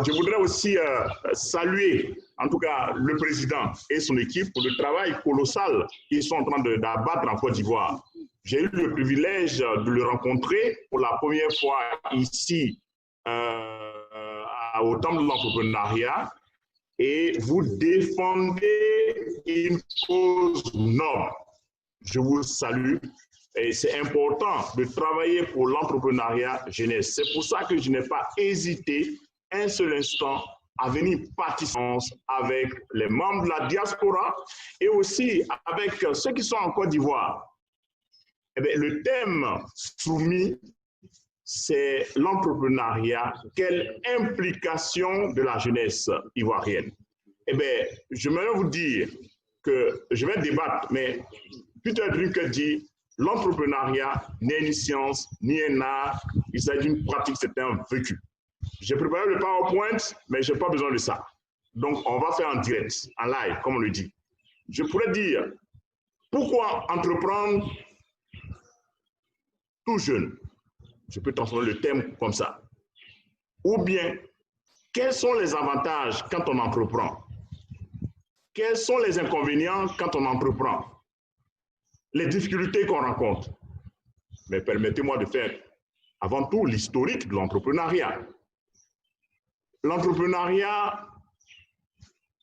je voudrais aussi saluer, en tout cas, le président et son équipe pour le travail colossal qu'ils sont en train d'abattre en Côte d'Ivoire. J'ai eu le privilège de le rencontrer pour la première fois ici au Temple de l'entrepreneuriat, et vous défendez une cause noble. Je vous salue. Et c'est important de travailler pour l'entrepreneuriat jeunesse. C'est pour ça que je n'ai pas hésité un seul instant à venir participer avec les membres de la diaspora et aussi avec ceux qui sont en Côte d'Ivoire. Eh bien, le thème soumis, c'est l'entrepreneuriat. Quelle implication de la jeunesse ivoirienne? Eh bien, je voudrais vous dire que je vais débattre, mais Peter Drucker dit l'entrepreneuriat n'est une science ni un art, il s'agit d'une pratique, c'est un vécu. J'ai préparé le PowerPoint, mais je n'ai pas besoin de ça. Donc, on va faire en direct, en live, comme on le dit. Je pourrais dire, pourquoi entreprendre tout jeune? Je peux transformer le thème comme ça. Ou bien, quels sont les avantages quand on entreprend? Quels sont les inconvénients quand on entreprend? Les difficultés qu'on rencontre. Mais permettez-moi de faire avant tout l'historique de l'entrepreneuriat. L'entrepreneuriat,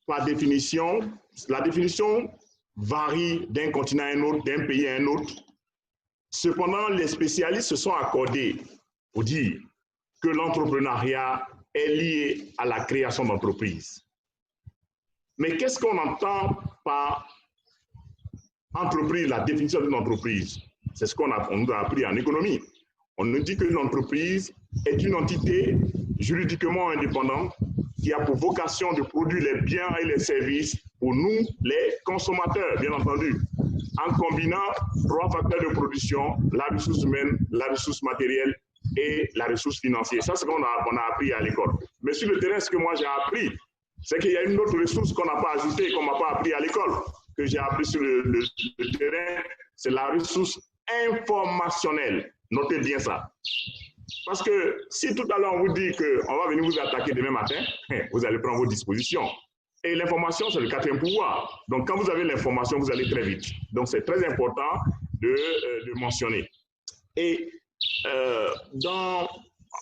par définition, la définition varie d'un continent à un autre, d'un pays à un autre. Cependant, les spécialistes se sont accordés pour dire que l'entrepreneuriat est lié à la création d'entreprises. Mais qu'est-ce qu'on entend par entreprise, la définition d'une entreprise? C'est ce qu'on nous a appris en économie. On nous dit qu'une entreprise est une entité juridiquement indépendante qui a pour vocation de produire les biens et les services pour nous, les consommateurs, bien entendu, en combinant trois facteurs de production, la ressource humaine, la ressource matérielle et la ressource financière. Ça, c'est ce qu'on a appris à l'école. Mais sur le terrain, ce que moi j'ai appris, c'est qu'il y a une autre ressource qu'on n'a pas ajoutée, qu'on n'a pas appris à l'école, que j'ai appris sur le terrain, c'est la ressource informationnelle. Notez bien ça. Parce que si tout à l'heure on vous dit qu'on va venir vous attaquer demain matin, vous allez prendre vos dispositions. Et l'information, c'est le quatrième pouvoir. Donc quand vous avez l'information, vous allez très vite. Donc c'est très important de mentionner. Et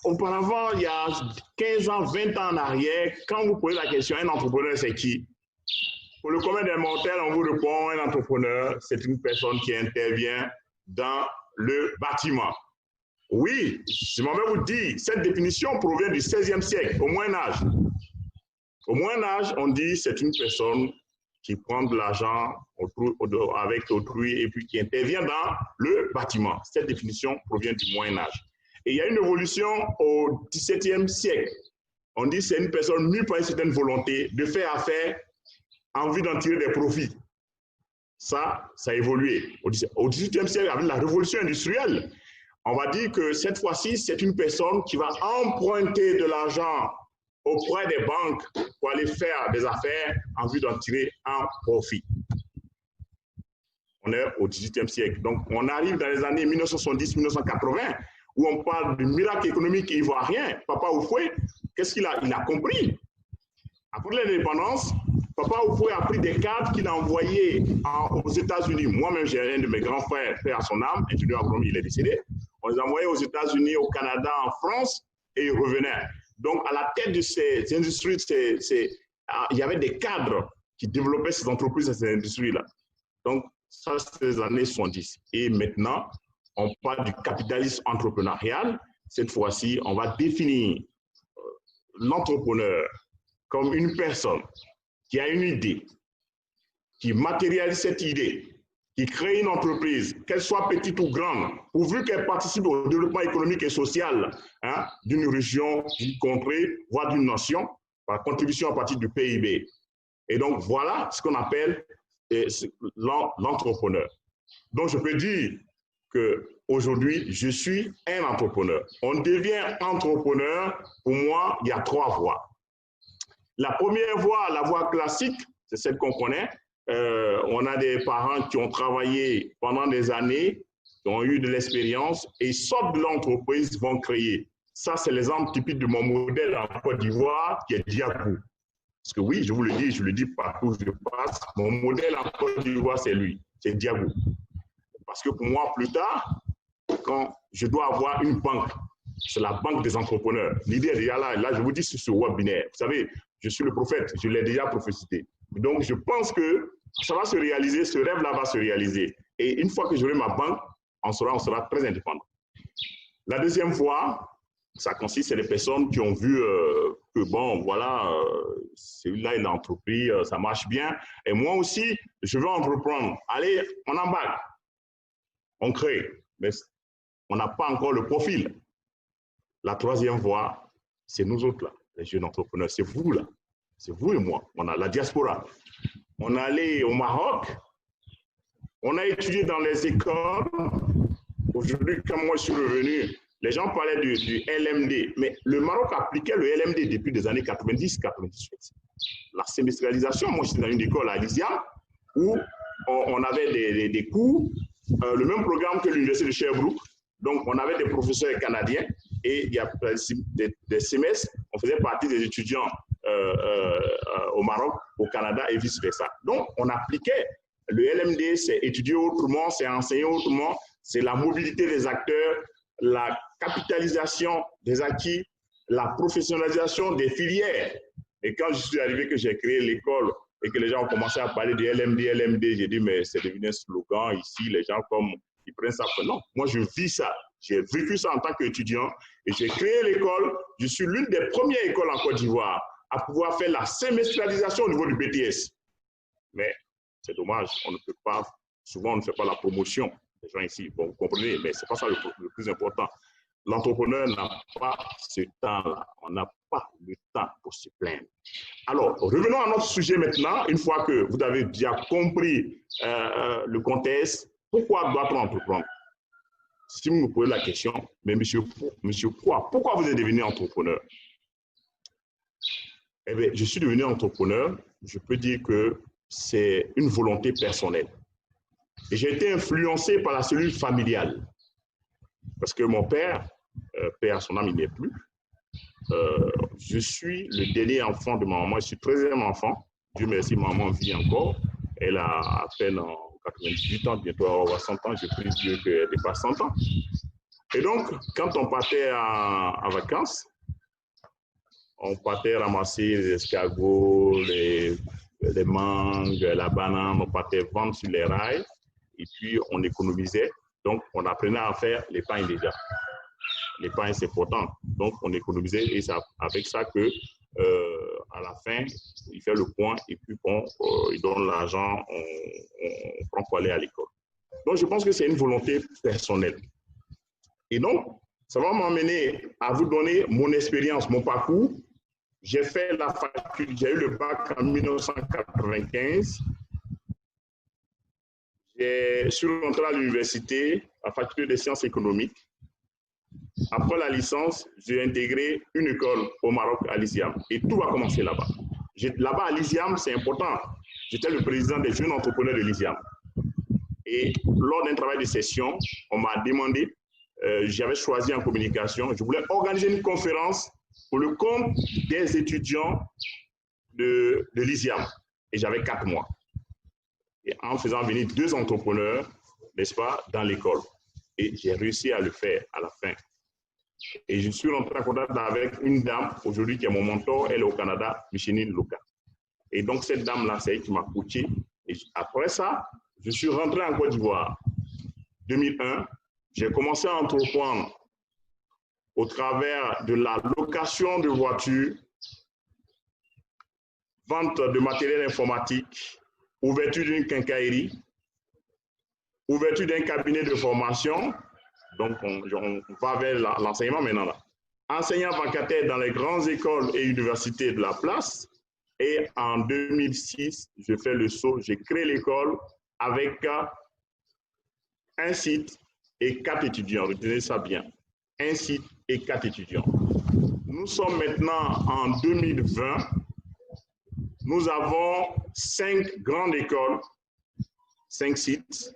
auparavant, il y a 15 ans, 20 ans en arrière, quand vous posez la question, un entrepreneur, c'est qui? Pour le commun des mortels, on vous répond, un entrepreneur, c'est une personne qui intervient dans le bâtiment. Oui, je m'en vais vous dire, cette définition provient du XVIe siècle, au Moyen-Âge. Au Moyen-Âge, on dit c'est une personne qui prend de l'argent avec autrui et puis qui intervient dans le bâtiment. Cette définition provient du Moyen-Âge. Et il y a une évolution au XVIIe siècle. On dit que c'est une personne mue par une certaine volonté de faire affaire en vue d'en tirer des profits. Ça a évolué. Au XVIIIe siècle, avec la révolution industrielle, on va dire que cette fois-ci, c'est une personne qui va emprunter de l'argent auprès des banques pour aller faire des affaires en vue d'en tirer un profit. On est au XVIIIe siècle. Donc, on arrive dans les années 1970-1980 où on parle du miracle économique ivoirien. Papa Houphouët, qu'est-ce qu'il a? Il a compris. Après l'indépendance, Papa Houphouët a pris des cadres qu'il a envoyés aux États-Unis. Moi-même, j'ai un de mes grands frères, père à son âme, ingénieur agronome, il est décédé. On les a envoyés aux États-Unis, au Canada, en France, et ils revenaient. Donc, à la tête de ces industries, il y avait des cadres qui développaient ces entreprises et ces industries-là. Donc, ça, c'est les années 70. Et maintenant, on parle du capitalisme entrepreneurial. Cette fois-ci, on va définir l'entrepreneur comme une personne qui a une idée, qui matérialise cette idée, qui crée une entreprise, qu'elle soit petite ou grande, pourvu qu'elle participe au développement économique et social d'une région, d'une contrée, voire d'une nation, par contribution à partir du PIB. Et donc, voilà ce qu'on appelle l'entrepreneur. Donc, je peux dire qu'aujourd'hui, je suis un entrepreneur. On devient entrepreneur, pour moi, il y a trois voies. La première voie, la voie classique, c'est celle qu'on connaît. On a des parents qui ont travaillé pendant des années, qui ont eu de l'expérience et sortent de l'entreprise, vont créer. ça, c'est l'exemple typique de mon modèle en Côte d'Ivoire qui est Diago. Parce que oui, je vous le dis, je le dis partout où je passe, mon modèle en Côte d'Ivoire, c'est lui, c'est Diago. Parce que pour moi, plus tard, quand je dois avoir une banque, c'est la banque des entrepreneurs. L'idée est déjà là. Là, je vous dis sur ce webinaire. Vous savez, je suis le prophète, je l'ai déjà prophétisé. Donc, je pense que ça va se réaliser, ce rêve-là va se réaliser. Et une fois que j'aurai ma banque, on sera très indépendant. La deuxième fois, ça consiste sur les personnes qui ont vu que, bon, voilà, celui-là, il a entrepris, ça marche bien. Et moi aussi, je veux entreprendre. Allez, on embarque. On crée. Mais on n'a pas encore le profil. La troisième voie, c'est nous autres, là, les jeunes entrepreneurs. C'est vous, là. C'est vous et moi. On a la diaspora. On est allé au Maroc. On a étudié dans les écoles. Aujourd'hui, quand moi je suis revenu, les gens parlaient du LMD. Mais le Maroc appliquait le LMD depuis les années 90-98. La semestrialisation, moi j'étais dans une école à Lysia où on avait des cours, le même programme que l'université de Sherbrooke. Donc, on avait des professeurs canadiens et il y a des semestres, on faisait partie des étudiants au Maroc, au Canada et vice-versa. Donc, on appliquait le LMD, c'est étudier autrement, c'est enseigner autrement, c'est la mobilité des acteurs, la capitalisation des acquis, la professionnalisation des filières. Et quand je suis arrivé, que j'ai créé l'école et que les gens ont commencé à parler de LMD, j'ai dit, mais c'est devenu un slogan ici, les gens comme ils prennent ça. Non, moi je vis ça. J'ai vécu ça en tant qu'étudiant et j'ai créé l'école. Je suis l'une des premières écoles en Côte d'Ivoire à pouvoir faire la semestrialisation au niveau du BTS. Mais c'est dommage, on ne peut pas, souvent on ne fait pas la promotion des gens ici. Bon, vous comprenez, mais ce n'est pas ça le plus important. L'entrepreneur n'a pas ce temps-là. On n'a pas le temps pour se plaindre. Alors, revenons à notre sujet maintenant. Une fois que vous avez bien compris le contexte, pourquoi doit-on entreprendre? Si vous me posez la question, mais monsieur pourquoi vous êtes devenu entrepreneur? Eh bien, je suis devenu entrepreneur, je peux dire que c'est une volonté personnelle. Et j'ai été influencé par la cellule familiale. Parce que mon père, père, son âme, il n'est plus. Je suis le dernier enfant de ma maman, je suis 13e enfant. Dieu merci, maman vit encore. Elle a à peine 98 ans, bientôt avoir 100 ans. Je prie Dieu qu'elle dépasse 100 ans. Et donc, quand on partait en vacances, on partait ramasser les escargots, les mangues, la banane, on partait vendre sur les rails et puis on économisait. Donc, on apprenait à faire l'épargne déjà. L'épargne, c'est important. Donc, on économisait et c'est avec ça que, à la fin, il fait le point et puis bon, il donne l'argent, on prend pour aller à l'école. Donc, je pense que c'est une volonté personnelle. Et donc, ça va m'emmener à vous donner mon expérience, mon parcours. J'ai fait la faculté, j'ai eu le bac en 1995. Je suis rentré à l'université, à la faculté des sciences économiques. Après la licence, j'ai intégré une école au Maroc, à Lysiam. Et tout a commencé là-bas. Là-bas, à Lysiam, c'est important. J'étais le président des jeunes entrepreneurs de Lysiam. Et lors d'un travail de session, on m'a demandé, j'avais choisi en communication, je voulais organiser une conférence pour le compte des étudiants de Lysiam. Et j'avais 4 mois. Et en faisant venir 2 entrepreneurs, n'est-ce pas, dans l'école. Et j'ai réussi à le faire à la fin. Et je suis rentré en contact avec une dame, aujourd'hui, qui est mon mentor, elle est au Canada, Micheline Loka. Et donc, cette dame-là, c'est elle qui m'a coaché. Et après ça, je suis rentré en Côte d'Ivoire. 2001, j'ai commencé à entreprendre au travers de la location de voitures, vente de matériel informatique, ouverture d'une quincaillerie, ouverture d'un cabinet de formation. Donc, on va vers l'enseignement maintenant. Là. Enseignant vacataire dans les grandes écoles et universités de la place. Et en 2006, je fais le saut, j'ai créé l'école avec un site et 4 étudiants. Retenez ça bien. Un site et 4 étudiants. Nous sommes maintenant en 2020. Nous avons 5 grandes écoles, 5 sites,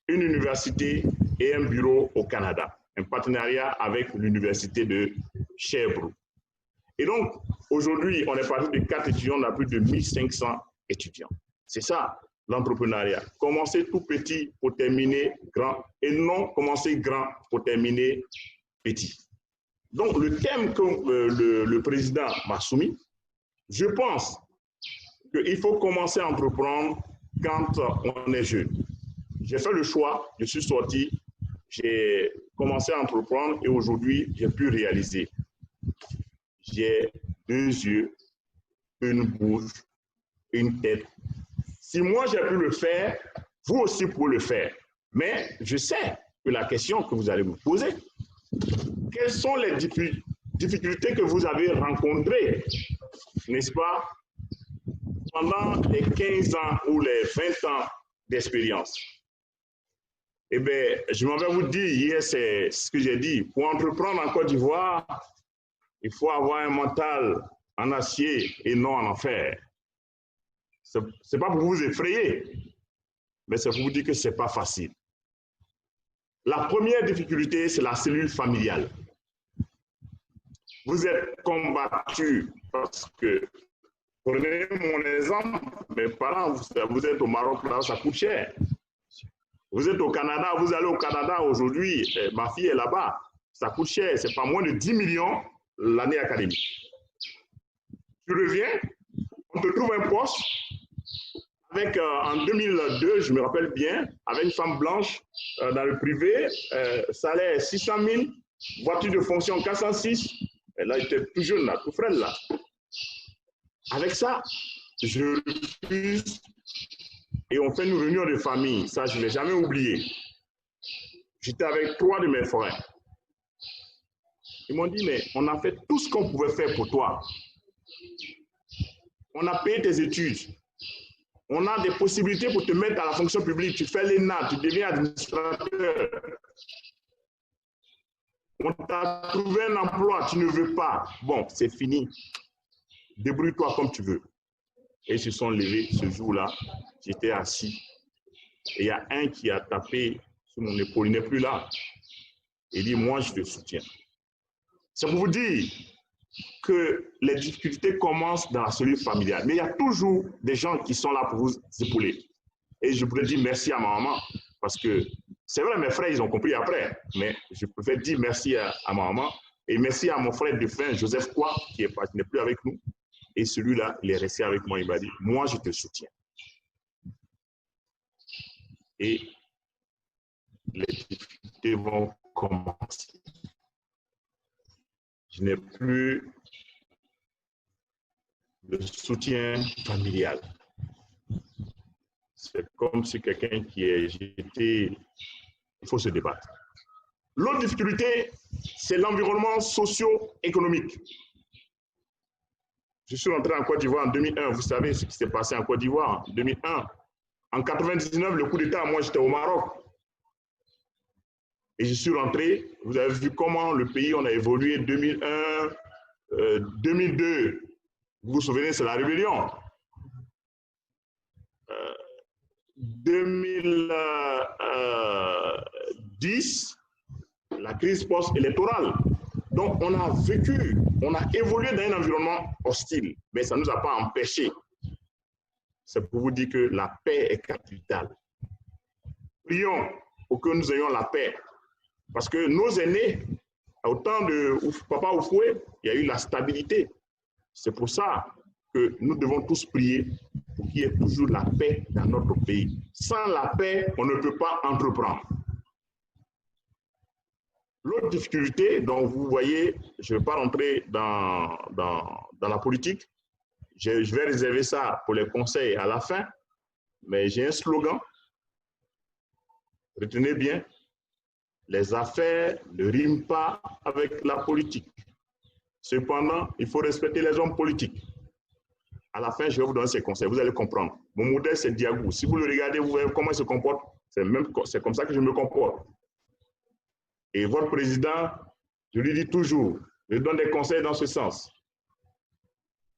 une université et un bureau au Canada. un partenariat avec l'université de Sherbrooke. Et donc, aujourd'hui, on est parti de 4 étudiants, on a plus de 1500 étudiants. C'est ça, l'entrepreneuriat. Commencer tout petit pour terminer grand, et non commencer grand pour terminer petit. Donc, le thème que le président m'a soumis, je pense qu'il faut commencer à entreprendre quand on est jeune. J'ai fait le choix, je suis sorti, j'ai commencé à entreprendre et aujourd'hui, j'ai pu réaliser. J'ai 2 yeux, une bouche, une tête. Si moi j'ai pu le faire, vous aussi pouvez le faire. Mais je sais que la question que vous allez me poser, quelles sont les difficultés que vous avez rencontrées, n'est-ce pas, pendant les 15 ans ou les 20 ans d'expérience? Eh bien, je m'en vais vous dire, hier, c'est ce que j'ai dit. Pour entreprendre en Côte d'Ivoire, il faut avoir un mental en acier et non en enfer. Ce n'est pas pour vous effrayer, mais c'est pour vous dire que ce n'est pas facile. La première difficulté, c'est la cellule familiale. Vous êtes combattu parce que, prenez mon exemple, mes parents, vous êtes au Maroc, là, ça coûte cher. Vous êtes au Canada, vous allez au Canada aujourd'hui, ma fille est là-bas, ça coûte cher, c'est pas moins de 10 millions l'année académique. Tu reviens, on te trouve un poste avec, en 2002, je me rappelle bien, avec une femme blanche dans le privé, salaire 600 000, voiture de fonction 406, et là, j'étais tout jeune, là, tout frêle, là. Avec ça, je refuse et on fait une réunion de famille, ça, je ne l'ai jamais oublié. J'étais avec 3 de mes frères. Ils m'ont dit, mais on a fait tout ce qu'on pouvait faire pour toi. On a payé tes études. On a des possibilités pour te mettre à la fonction publique. Tu fais l'ENA, tu deviens administrateur. On t'a trouvé un emploi, tu ne veux pas. Bon, c'est fini. Débrouille-toi comme tu veux. Et ils se sont levés ce jour-là. J'étais assis. Et il y a un qui a tapé sur mon épaule. Il n'est plus là. Il dit, moi, je te soutiens. C'est pour vous dire que les difficultés commencent dans la cellule familiale. Mais il y a toujours des gens qui sont là pour vous épauler. Et je pourrais dire merci à ma maman. Parce que c'est vrai, mes frères, ils ont compris après. Mais je préfère dire merci à ma maman. Et merci à mon frère défunt, Joseph Kwa, qui n'est plus avec nous. Et celui-là, il est resté avec moi. Il m'a dit, moi, je te soutiens. Et les difficultés vont commencer. Je n'ai plus de soutien familial. C'est comme si quelqu'un qui est jeté, il faut se débattre. L'autre difficulté, c'est l'environnement socio-économique. Je suis rentré en Côte d'Ivoire en 2001. Vous savez ce qui s'est passé en Côte d'Ivoire en 2001. En 1999, le coup d'État, moi j'étais au Maroc. Et je suis rentré, vous avez vu comment le pays, on a évolué 2001, 2002. Vous vous souvenez, c'est la rébellion. 2010, la crise post-électorale. Donc, on a vécu, on a évolué dans un environnement hostile, mais ça ne nous a pas empêchés. C'est pour vous dire que la paix est capitale. Prions pour que nous ayons la paix. Parce que nos aînés, au temps de Papa Oufoué, il y a eu la stabilité. C'est pour ça que nous devons tous prier pour qu'il y ait toujours la paix dans notre pays. Sans la paix, on ne peut pas entreprendre. L'autre difficulté, dont vous voyez, je ne vais pas rentrer dans la politique, je vais réserver ça pour les conseils à la fin, mais j'ai un slogan. Retenez bien, les affaires ne riment pas avec la politique. Cependant, il faut respecter les hommes politiques. À la fin, je vais vous donner ces conseils, vous allez comprendre. Mon modèle, c'est Diagou. Si vous le regardez, vous voyez comment il se comporte. C'est comme ça que je me comporte. Et votre président, je lui dis toujours, je donne des conseils dans ce sens.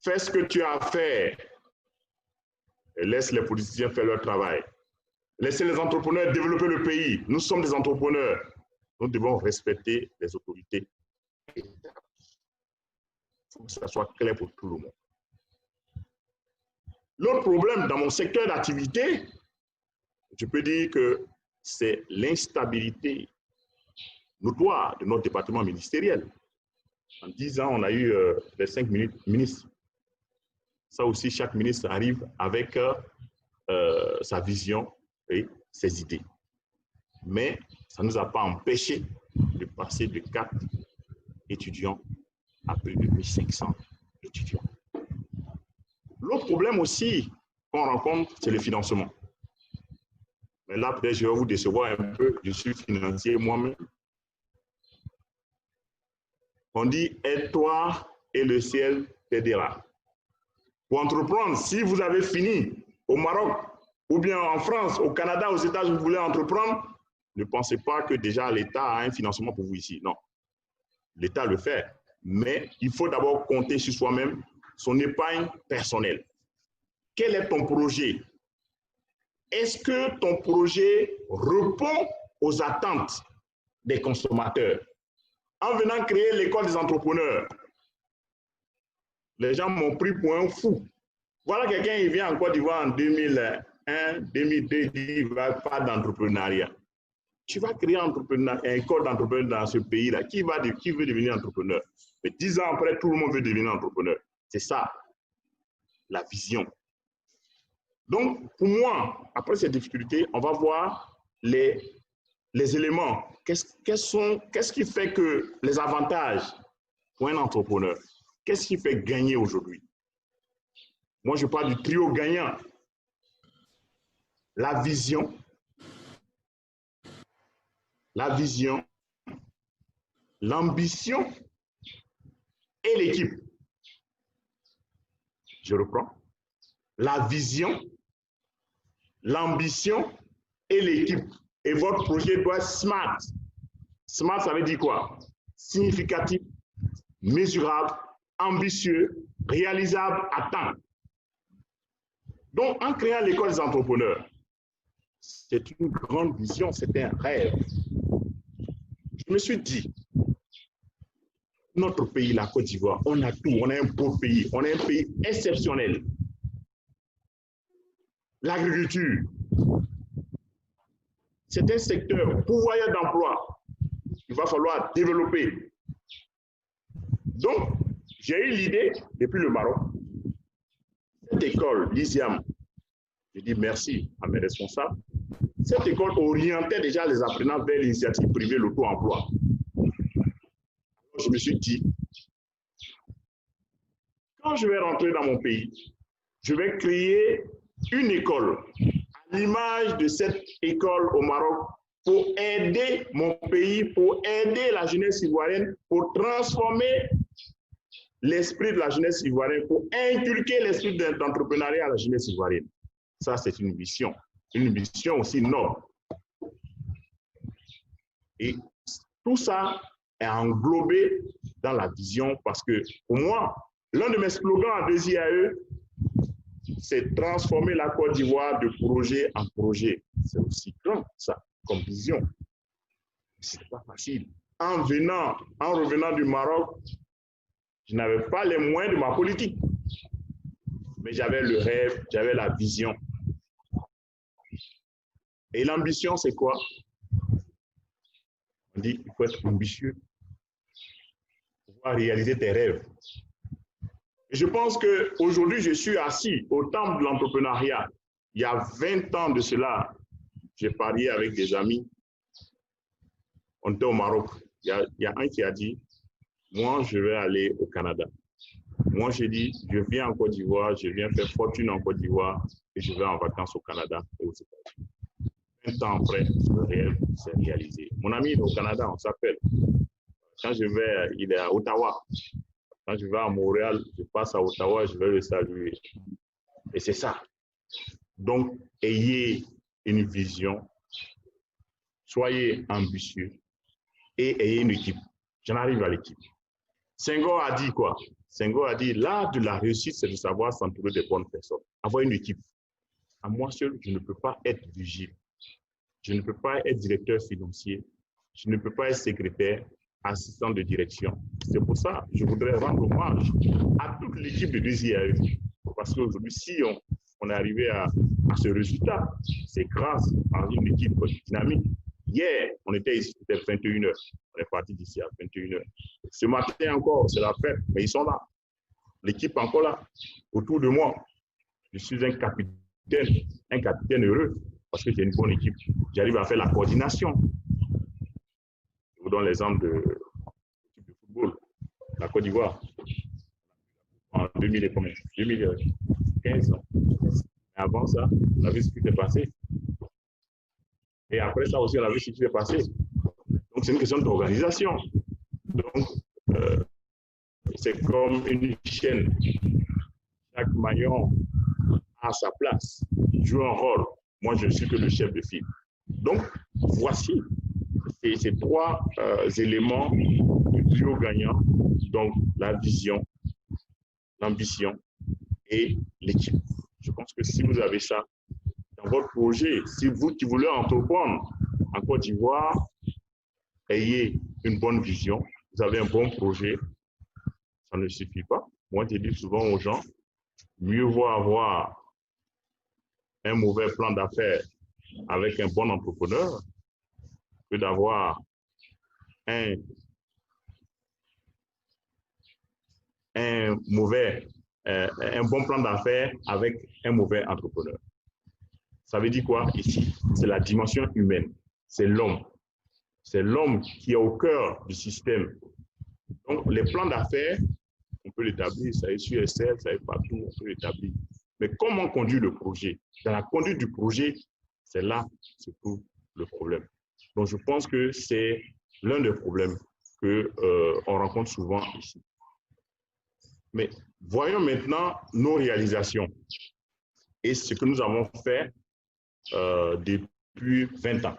Fais ce que tu as à faire et laisse les politiciens faire leur travail. Laissez les entrepreneurs développer le pays. Nous sommes des entrepreneurs. Nous devons respecter les autorités. Il faut que ça soit clair pour tout le monde. L'autre problème dans mon secteur d'activité, je peux dire que c'est l'instabilité notoire de notre département ministériel. En 10 ans, on a eu les 5 ministres. Ça aussi, chaque ministre arrive avec sa vision et ses idées. Mais ça ne nous a pas empêché de passer de 4 étudiants à plus de 1500 étudiants. L'autre problème aussi qu'on rencontre, c'est le financement. Mais là, peut-être je vais vous décevoir un peu, je suis financier moi-même. On dit, aide-toi et le ciel t'aidera. Pour entreprendre, si vous avez fini au Maroc, ou bien en France, au Canada, aux États-Unis, vous voulez entreprendre, ne pensez pas que déjà l'État a un financement pour vous ici. Non, l'État le fait, mais il faut d'abord compter sur soi-même, son épargne personnelle. Quel est ton projet? Est-ce que ton projet répond aux attentes des consommateurs? En venant créer l'école des entrepreneurs, les gens m'ont pris pour un fou. Voilà quelqu'un, il vient en Côte d'Ivoire en 2001, 2002, il dit qu'il ne va pas d'entrepreneuriat. Tu vas créer une école d'entrepreneur dans ce pays-là. Qui veut devenir entrepreneur? Mais 10 ans après, tout le monde veut devenir entrepreneur. C'est ça, la vision. Donc, pour moi, après ces difficultés, on va voir les éléments. Qu'est-ce qui fait que les avantages pour un entrepreneur? Qu'est-ce qui fait gagner aujourd'hui? Moi, je parle du trio gagnant. La vision, l'ambition et l'équipe. Je reprends. La vision, l'ambition et l'équipe. Et votre projet doit être SMART. SMART, ça veut dire quoi? Significatif, mesurable, ambitieux, réalisable à temps. Donc, en créant l'école des entrepreneurs, c'est une grande vision, c'est un rêve. Je me suis dit, notre pays, la Côte d'Ivoire, on a tout, on a un beau pays, on a un pays exceptionnel. L'agriculture, c'est un secteur pourvoyeur d'emploi. Il va falloir développer. Donc, j'ai eu l'idée, depuis le Maroc, cette école, l'ISIAM, je dis merci à mes responsables, cette école orientait déjà les apprenants vers l'initiative privée, l'auto-emploi. Je me suis dit, quand je vais rentrer dans mon pays, je vais créer une école à l'image de cette école au Maroc pour aider mon pays, pour aider la jeunesse ivoirienne, pour transformer l'esprit de la jeunesse ivoirienne, pour inculquer l'esprit d'entrepreneuriat à la jeunesse ivoirienne. Ça, c'est une mission aussi noble. Et tout ça est englobé dans la vision parce que, pour moi, l'un de mes slogans à 2IAE, c'est transformer la Côte d'Ivoire de projet en projet. C'est aussi grand, ça, comme vision. Ce n'est pas facile. En revenant du Maroc, je n'avais pas les moyens de ma politique. Mais j'avais le rêve, j'avais la vision. Et l'ambition, c'est quoi? On dit qu'il faut être ambitieux pour pouvoir réaliser tes rêves. Et je pense qu'aujourd'hui, je suis assis au temple de l'entrepreneuriat. Il y a 20 ans de cela, j'ai parié avec des amis. On était au Maroc. Il y a un qui a dit, moi, je vais aller au Canada. Moi, j'ai dit, je viens en Côte d'Ivoire, je viens faire fortune en Côte d'Ivoire et je vais en vacances au Canada et aux États-Unis. 20 ans après, le rêve s'est réalisé. Mon ami est au Canada, on s'appelle. Quand je vais, il est à Ottawa. Quand je vais à Montréal, je passe à Ottawa, je vais le saluer. Et c'est ça. Donc, ayez une vision, soyez ambitieux et ayez une équipe. J'en arrive à l'équipe. Senghor a dit quoi? Senghor a dit, l'art de la réussite, c'est de savoir s'entourer des bonnes personnes. Avoir une équipe. À moi seul, je ne peux pas être vigile. Je ne peux pas être directeur financier. je ne peux pas être secrétaire, assistant de direction. C'est pour ça que je voudrais rendre hommage à toute l'équipe de 2IAE. Parce qu'aujourd'hui, si on est arrivé à ce résultat, c'est grâce à une équipe dynamique. Hier, on était ici, c'était 21h. On est parti d'ici à 21h. Ce matin encore, c'est la fête, mais ils sont là. L'équipe est encore là, autour de moi. Je suis un capitaine heureux, parce que j'ai une bonne équipe. J'arrive à faire la coordination. Je vous donne l'exemple de l'équipe de football, la Côte d'Ivoire, en 2015. Avant ça, on a vu ce qui s'est passé. Et après ça aussi, on a vu ce qui s'est passé. Donc, c'est une question d'organisation. Donc, c'est comme une chaîne. Chaque maillon a sa place, joue un rôle. Moi, je ne suis que le chef de file. Donc, voici ces trois éléments du duo gagnant. Donc, la vision, l'ambition et l'équipe. Je pense que si vous avez ça dans votre projet, si vous qui voulez entreprendre en Côte d'Ivoire, ayez une bonne vision, vous avez un bon projet, ça ne suffit pas. Moi, je dis souvent aux gens, mieux vaut avoir un mauvais plan d'affaires avec un bon entrepreneur que d'avoir un bon plan d'affaires avec un mauvais entrepreneur. Ça veut dire quoi ici? C'est la dimension humaine, c'est l'homme. C'est l'homme qui est au cœur du système. Donc, les plans d'affaires, on peut l'établir, ça est sur Excel, ça est partout, on peut l'établir. Mais comment on conduit le projet? Dans la conduite du projet, c'est là que se trouve le problème. Donc, je pense que c'est l'un des problèmes qu'on rencontre souvent ici. Mais voyons maintenant nos réalisations et ce que nous avons fait depuis 20 ans.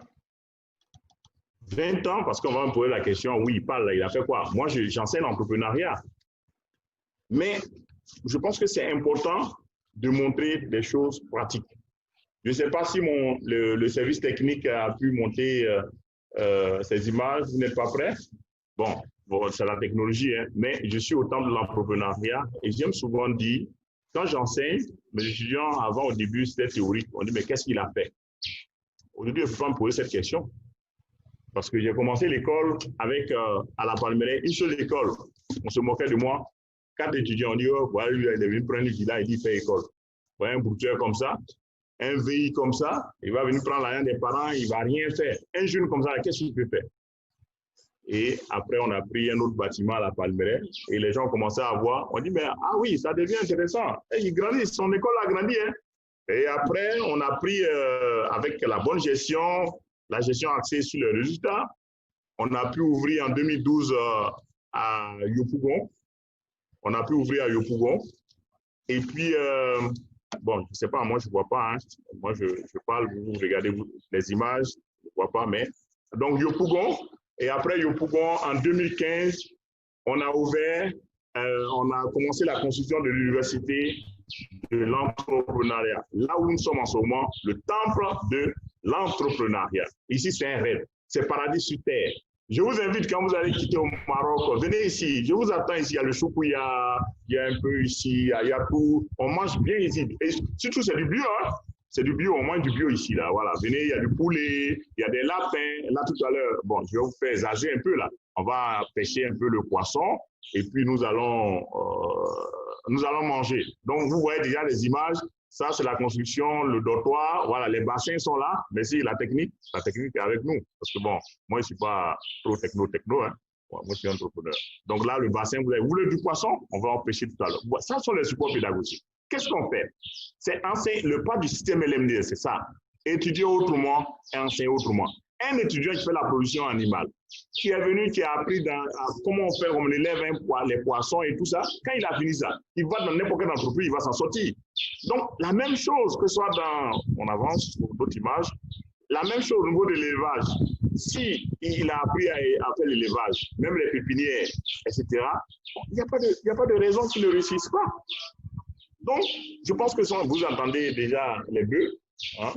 20 ans, parce qu'on va me poser la question, oui, il a fait quoi? Moi, j'enseigne l'entrepreneuriat. Mais je pense que c'est important de montrer des choses pratiques. Je ne sais pas si le service technique a pu monter ces images. Vous n'êtes pas prêts? Bon, c'est la technologie, hein, mais je suis au temps de l'entrepreneuriat et j'aime souvent dire, quand j'enseigne, mes étudiants, avant, au début, c'était théorique. On dit, mais qu'est-ce qu'il a fait? Aujourd'hui, il ne faut pas me poser cette question. Parce que j'ai commencé l'école avec, à la Palmeraie, une seule école. On se moquait de moi. 4 étudiants, on dit, oh, voilà, lui, il est venu prendre une villa, il dit, fait école. Voilà, un brouteur comme ça, un VI comme ça, il va venir prendre l'argent des parents, il ne va rien faire. Un jeune comme ça, qu'est-ce qu'il peut faire? Et après, on a pris un autre bâtiment à la Palmeraie et les gens ont commencé à voir. On dit, mais ah oui, ça devient intéressant. Et il grandit, son école a grandi. Hein. Et après, on a pris, avec la bonne gestion, la gestion axée sur les résultats, on a pu ouvrir en 2012 à Yopougon. On a pu ouvrir à Yopougon. Et puis, bon, je ne sais pas, moi, je ne vois pas. Hein. Moi, je parle, vous regardez les images, je ne vois pas, mais... Donc, Yopougon. Et après Yopougon, en 2015, on a ouvert, on a commencé la construction de l'université de l'entrepreneuriat. Là où nous sommes en ce moment, le temple de l'entrepreneuriat. Ici, c'est un rêve. C'est paradis sur terre. Je vous invite, quand vous allez quitter au Maroc, venez ici. Je vous attends ici. Il y a le choukouya, il y a un peu ici, il y a tout. On mange bien ici. Et surtout, c'est du bio, hein? C'est du bio, on mange du bio ici, là, voilà. Venez, il y a du poulet, il y a des lapins. Là, tout à l'heure, bon, je vais vous faire exagérer un peu, là. On va pêcher un peu le poisson et puis nous allons manger. Donc, vous voyez déjà les images. Ça, c'est la construction, le dortoir. Voilà, les bassins sont là. Mais si la technique est avec nous. Parce que bon, moi, je ne suis pas trop techno, hein. Moi, je suis entrepreneur. Donc là, le bassin, vous voulez du poisson? On va en pêcher tout à l'heure. Bon, ça sont les supports pédagogiques. Qu'est-ce qu'on fait? C'est enseigner le pas du système LMD, c'est ça. Étudier autrement et enseigner autrement. Un étudiant qui fait la production animale, qui est venu, qui a appris comment on fait, on élève les poissons et tout ça, quand il a fini ça, il va dans n'importe quelle entreprise, il va s'en sortir. Donc, la même chose que ce soit dans, on avance sur d'autres images, la même chose au niveau de l'élevage. Si il a appris à faire l'élevage, même les pépinières, etc., il n'y a pas de raison qu'il ne réussisse pas. Donc, je pense que vous entendez déjà les bœufs. Hein?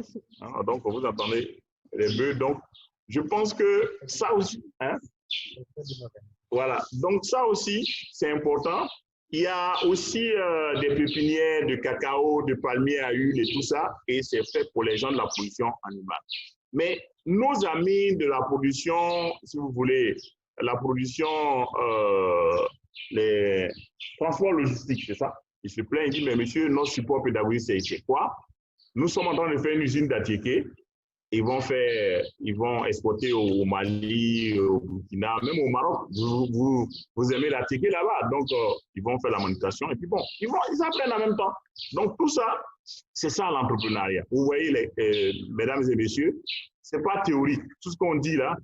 Donc, vous entendez les bœufs. Donc, je pense que ça aussi, hein, voilà, donc ça aussi, c'est important. Il y a aussi des pépinières de cacao, de palmiers à huile et tout ça, et c'est fait pour les gens de la production animale. Mais nos amis de la production, si vous voulez, la production, les transports logistiques, c'est ça? Il se plaint, il dit, mais monsieur, notre support pédagogique, c'est quoi? Nous sommes en train de faire une usine d'attiéké. Ils vont exporter au Mali, au Burkina, même au Maroc. Vous aimez la ticket là-bas, donc ils vont faire la manutention et puis bon, ils apprennent en même temps. Donc tout ça, c'est ça l'entrepreneuriat. Vous voyez, mesdames et messieurs, c'est pas théorique. Tout ce qu'on dit là,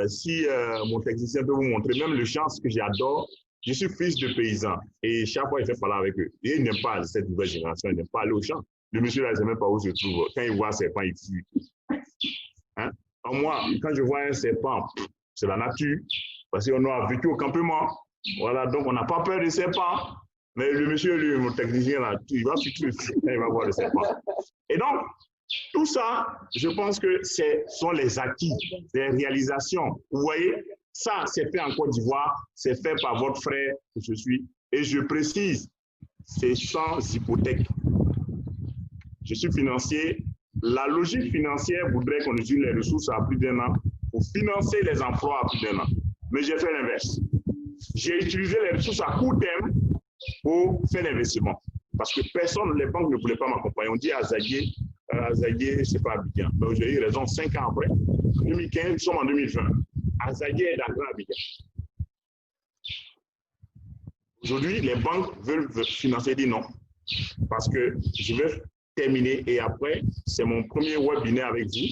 si mon technicien peut vous montrer, même le chant, ce que j'adore, je suis fils de paysan et chaque fois il fait parler avec eux. Et il n'aime pas cette nouvelle génération, il n'aime pas aller au champ. Le monsieur là, il ne sait même pas où se trouve. Quand il voit un serpent, il fuit. Hein? Moi, quand je vois un serpent, c'est la nature, parce qu'on a vécu au campement. Voilà, donc on n'a pas peur des serpents. Mais le monsieur, lui, mon technicien, là, il va fuir quand il va voir le serpent. Et donc, tout ça, je pense que ce sont les acquis, les réalisations. Vous voyez, ça, c'est fait en Côte d'Ivoire, c'est fait par votre frère que je suis. Et je précise, c'est sans hypothèque. Je suis financier. La logique financière voudrait qu'on utilise les ressources à plus d'un an pour financer les emplois à plus d'un an. Mais j'ai fait l'inverse. J'ai utilisé les ressources à court terme pour faire l'investissement. Parce que personne, les banques ne voulaient pas m'accompagner. On dit à Zaguier, c'est pas Abidjan. Donc j'ai eu raison 5 ans après. En 2015, nous sommes en 2020. Zaguier est d'accord à Abidjan. Aujourd'hui, les banques veulent financer, dit non. Parce que je vais terminer et après, c'est mon premier webinaire avec vous.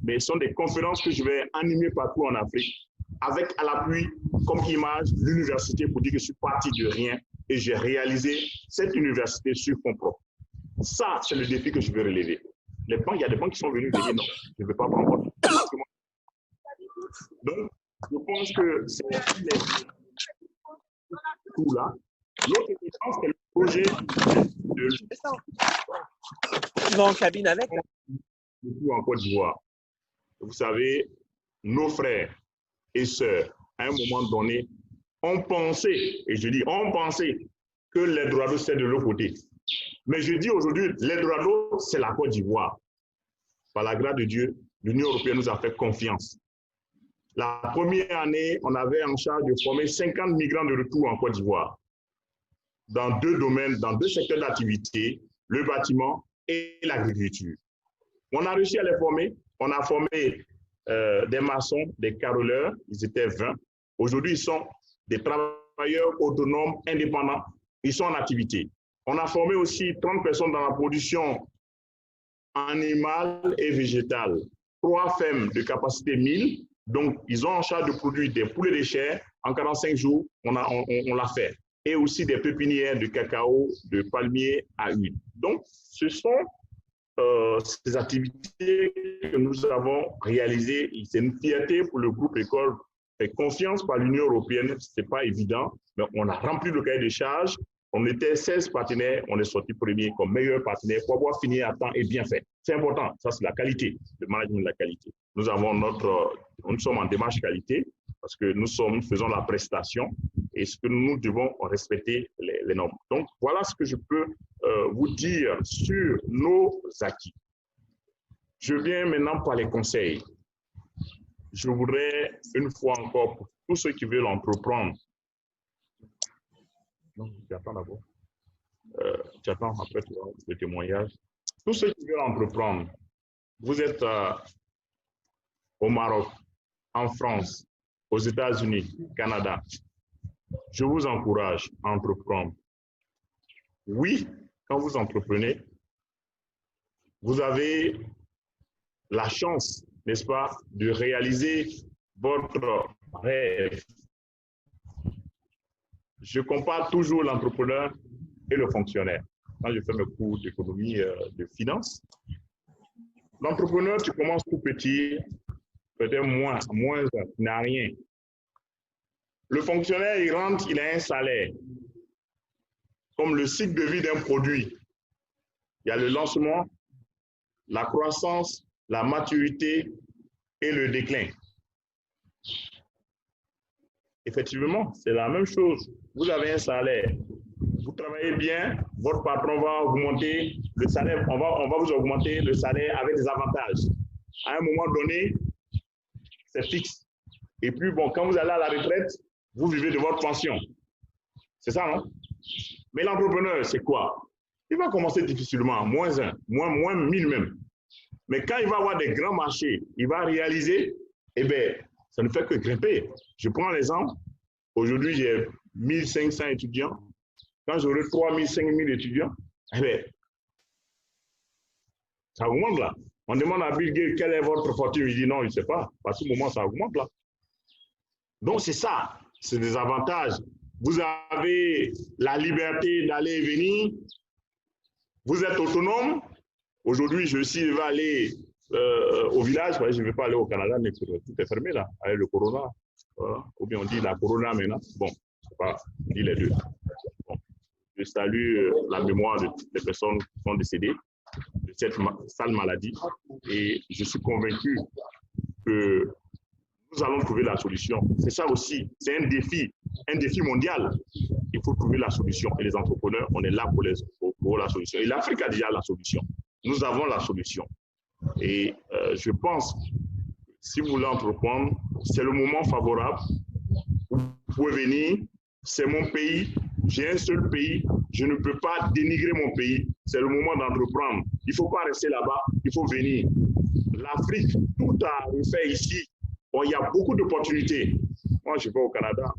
Mais ce sont des conférences que je vais animer partout en Afrique avec à l'appui, comme image, l'université pour dire que je suis parti de rien et j'ai réalisé cette université sur fonds propres. Ça, c'est le défi que je veux relever. Les banques, il y a des banques qui sont venues dire non, je ne veux pas prendre compte. Donc, je pense que c'est tout là. L'autre évidence, c'est le projet de Tu vas en cabine avec en Côte d'Ivoire. Vous savez, nos frères et sœurs, à un moment donné, ont pensé, et je dis ont pensé, que l'Eldorado, c'est de l'autre côté. Mais je dis aujourd'hui, l'Eldorado, c'est la Côte d'Ivoire. Par la grâce de Dieu, l'Union européenne nous a fait confiance. La première année, on avait en charge de former 50 migrants de retour en Côte d'Ivoire, dans 2 domaines, dans 2 secteurs d'activité, le bâtiment et l'agriculture. On a réussi à les former. On a formé des maçons, des carreleurs, ils étaient 20. Aujourd'hui, ils sont des travailleurs autonomes, indépendants. Ils sont en activité. On a formé aussi 30 personnes dans la production animale et végétale. 3 fermes de capacité 1000. Donc, ils ont en charge de produire des poulets de chair. En 45 jours, on l'a fait. Et aussi des pépinières de cacao, de palmiers à huile. Donc, ce sont ces activités que nous avons réalisées. C'est une fierté pour le groupe École fait confiance par l'Union européenne. Ce n'est pas évident, mais on a rempli le cahier de charges. On était 16 partenaires, on est sorti premier comme meilleur partenaire pour avoir fini à temps et bien fait. C'est important, ça c'est la qualité, le management de la qualité. Nous sommes en démarche qualité parce que nous faisons la prestation et ce que nous devons respecter les normes. Donc voilà ce que je peux vous dire sur nos acquis. Je viens maintenant par les conseils. Je voudrais une fois encore pour tous ceux qui veulent entreprendre. Non, j'attends d'abord. J'attends après le témoignage. Tous ceux qui veulent entreprendre, vous êtes au Maroc, en France, aux États-Unis, Canada. Je vous encourage à entreprendre. Oui, quand vous entreprenez, vous avez la chance, n'est-ce pas, de réaliser votre rêve. Je compare toujours l'entrepreneur et le fonctionnaire. Quand je fais mes cours d'économie, de finance, l'entrepreneur, tu commences tout petit, peut-être moins, tu n'as rien. Le fonctionnaire, il rentre, il a un salaire. Comme le cycle de vie d'un produit. Il y a le lancement, la croissance, la maturité et le déclin. Effectivement, c'est la même chose. Vous avez un salaire, vous travaillez bien, votre patron va augmenter le salaire, on va vous augmenter le salaire avec des avantages. À un moment donné, c'est fixe. Et puis, bon, quand vous allez à la retraite, vous vivez de votre pension. C'est ça, non? Mais l'entrepreneur, c'est quoi? Il va commencer difficilement, moins 1, moins 1000 même. Mais quand il va avoir des grands marchés, il va réaliser, eh bien, ça ne fait que grimper. Je prends l'exemple. Aujourd'hui, j'ai 1500 étudiants. Quand j'aurai 3000, 5000 étudiants, eh bien, ça augmente là. On demande à Bill Gates quelle est votre fortune. Il dit non, il ne sait pas. À tout moment, ça augmente là. Donc, c'est ça. C'est des avantages. Vous avez la liberté d'aller et venir. Vous êtes autonome. Aujourd'hui, je vais aller au village. Je ne vais pas aller au Canada, mais tout est fermé là, avec le corona. Voilà. Ou bien on dit la corona maintenant. Bon, on dit les deux. Bon. Je salue la mémoire de toutes les personnes qui sont décédées de cette sale maladie. Et je suis convaincu que nous allons trouver la solution. C'est ça aussi, c'est un défi mondial. Il faut trouver la solution. Et les entrepreneurs, on est là pour la solution. Et l'Afrique a déjà la solution. Nous avons la solution. Et je pense, si vous voulez entreprendre, c'est le moment favorable. Vous pouvez venir, c'est mon pays, j'ai un seul pays, je ne peux pas dénigrer mon pays. C'est le moment d'entreprendre. Il ne faut pas rester là-bas, il faut venir. L'Afrique, tout a refait ici. Bon, il y a beaucoup d'opportunités. Moi, je vais au Canada.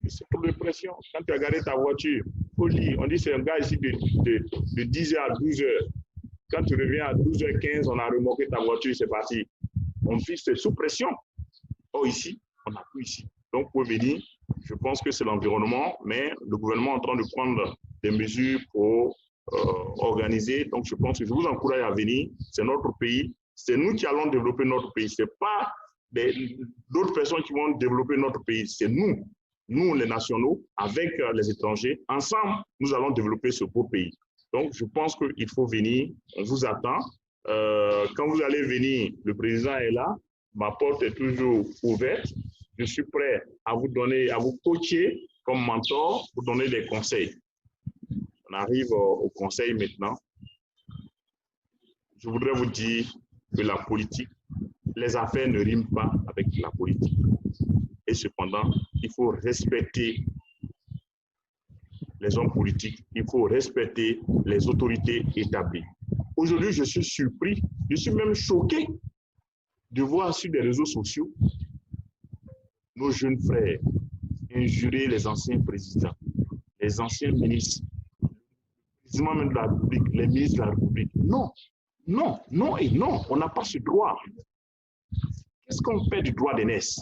C'est pour l'impression. Quand tu as gardé ta voiture, on dit c'est un gars ici de 10h à 12h. Quand tu reviens à 12h15, on a remorqué ta voiture, c'est parti. On vit sous pression. Or, ici, on n'a plus ici. Donc, pour venir, je pense que c'est l'environnement, mais le gouvernement est en train de prendre des mesures pour organiser. Donc, je pense que je vous encourage à venir. C'est notre pays. C'est nous qui allons développer notre pays. Ce n'est pas d'autres personnes qui vont développer notre pays. C'est nous les nationaux, avec les étrangers. Ensemble, nous allons développer ce beau pays. Donc, je pense qu'il faut venir. On vous attend. Quand vous allez venir, le président est là. Ma porte est toujours ouverte. Je suis prêt à vous donner, à vous coacher comme mentor, pour donner des conseils. On arrive au conseil maintenant. Je voudrais vous dire que la politique, les affaires ne riment pas avec la politique. Et cependant, il faut respecter les hommes politiques, il faut respecter les autorités établies. Aujourd'hui, je suis surpris, je suis même choqué de voir sur les réseaux sociaux nos jeunes frères injurer les anciens présidents, les anciens ministres, le président même de la République, les ministres de la République. Non, non, non et non, on n'a pas ce droit. Qu'est-ce qu'on fait du droit d'aînesse?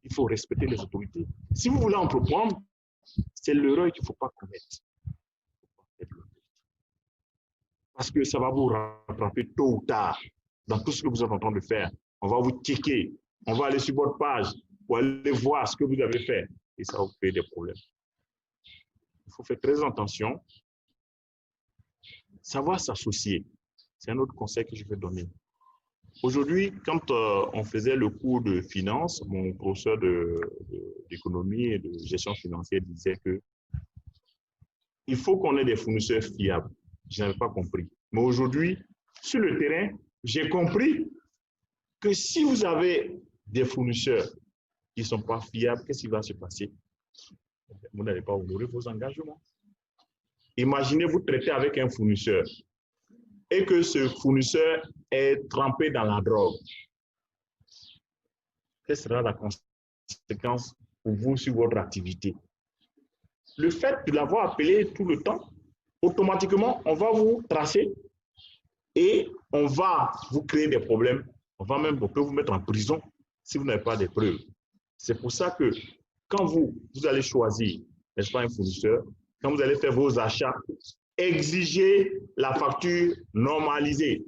Il faut respecter les autorités. Si vous voulez entreprendre, c'est l'erreur qu'il ne faut pas commettre. Parce que ça va vous rattraper tôt ou tard dans tout ce que vous êtes en train de faire. On va vous checker, on va aller sur votre page pour aller voir ce que vous avez fait et ça va vous créer des problèmes. Il faut faire très attention. Savoir s'associer, c'est un autre conseil que je vais donner. Aujourd'hui, quand on faisait le cours de finance, mon professeur d'économie et de gestion financière disait que il faut qu'on ait des fournisseurs fiables. Je n'avais pas compris. Mais aujourd'hui, sur le terrain, j'ai compris que si vous avez des fournisseurs qui ne sont pas fiables, qu'est-ce qui va se passer? Vous n'allez pas honorer vos engagements. Imaginez vous traiter avec un fournisseur et que ce fournisseur est trempé dans la drogue. Quelle sera la conséquence pour vous sur votre activité? Le fait de l'avoir appelé tout le temps, automatiquement, on va vous tracer et on va vous créer des problèmes. On peut vous mettre en prison si vous n'avez pas de preuves. C'est pour ça que quand vous allez choisir, n'est-ce pas, un fournisseur, quand vous allez faire vos achats, exigez la facture normalisée.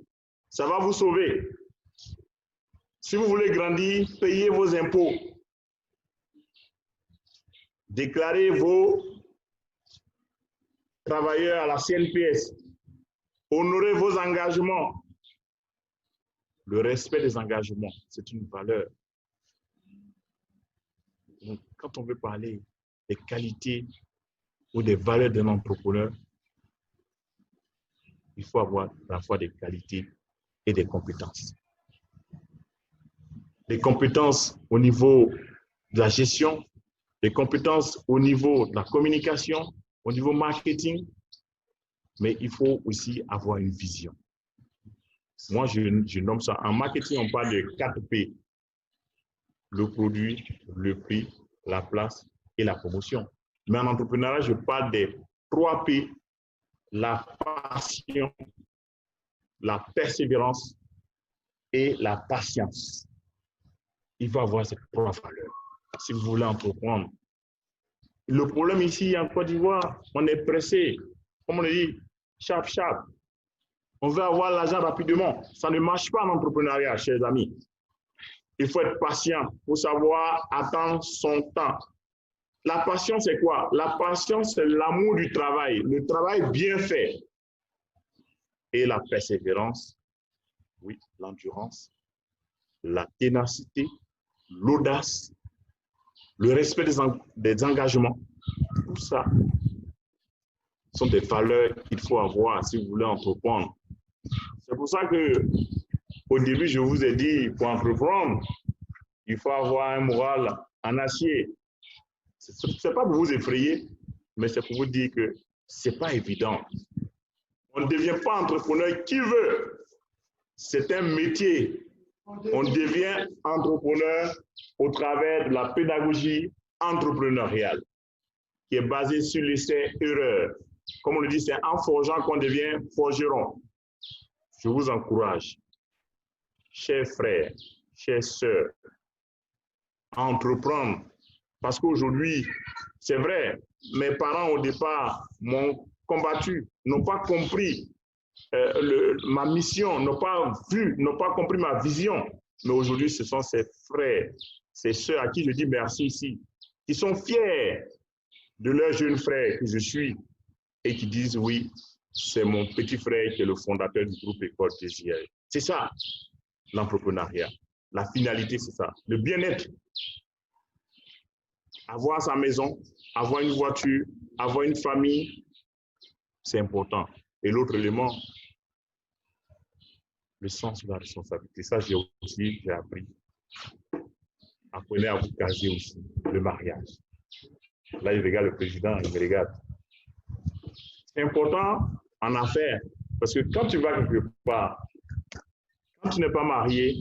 Ça va vous sauver. Si vous voulez grandir, payez vos impôts. Déclarez vos travailleurs à la CNPS. Honorez vos engagements. Le respect des engagements, c'est une valeur. quand on veut parler des qualités ou des valeurs d'un entrepreneur, il faut avoir à la fois des qualités et des compétences. Des compétences au niveau de la gestion, des compétences au niveau de la communication, au niveau marketing, mais il faut aussi avoir une vision. Moi, je nomme ça, en marketing, on parle de 4 P. Le produit, le prix, la place et la promotion. Mais en entrepreneuriat, je parle des 3 P, la passion, la persévérance et la patience. Il faut avoir ces 3 valeurs si vous voulez entreprendre. Le problème ici en Côte d'Ivoire, on est pressé. Comme on dit, chap, chap. On veut avoir l'argent rapidement. Ça ne marche pas en entrepreneuriat, chers amis. Il faut être patient pour savoir attendre son temps. La passion, c'est quoi? La passion, c'est l'amour du travail, le travail bien fait. Et la persévérance, oui, l'endurance, la ténacité, l'audace, le respect des engagements. Tout ça sont des valeurs qu'il faut avoir si vous voulez entreprendre. C'est pour ça que au début, je vous ai dit, pour entreprendre, il faut avoir un moral en acier. Ce n'est pas pour vous effrayer, mais c'est pour vous dire que ce n'est pas évident. On ne devient pas entrepreneur qui veut. C'est un métier. On devient entrepreneur au travers de la pédagogie entrepreneuriale qui est basée sur l'essai-erreur. Comme on le dit, c'est en forgeant qu'on devient forgeron. Je vous encourage, chers frères, chères sœurs, à entreprendre. Parce qu'aujourd'hui, c'est vrai, mes parents au départ m'ont combattu, n'ont pas compris ma mission, n'ont pas vu, n'ont pas compris ma vision. Mais aujourd'hui, ce sont ces frères, ces sœurs à qui je dis merci ici, qui sont fiers de leur jeune frère que je suis et qui disent oui, c'est mon petit frère qui est le fondateur du groupe École Désir. C'est ça, l'entrepreneuriat. La finalité, c'est ça. Le bien-être. Avoir sa maison, avoir une voiture, avoir une famille, c'est important. Et l'autre élément, le sens de la responsabilité. Ça, j'ai appris. Apprenez à vous caser aussi, le mariage. Là, il regarde le président, il me regarde. C'est important en affaires, parce que quand tu vas quelque part, quand tu n'es pas marié,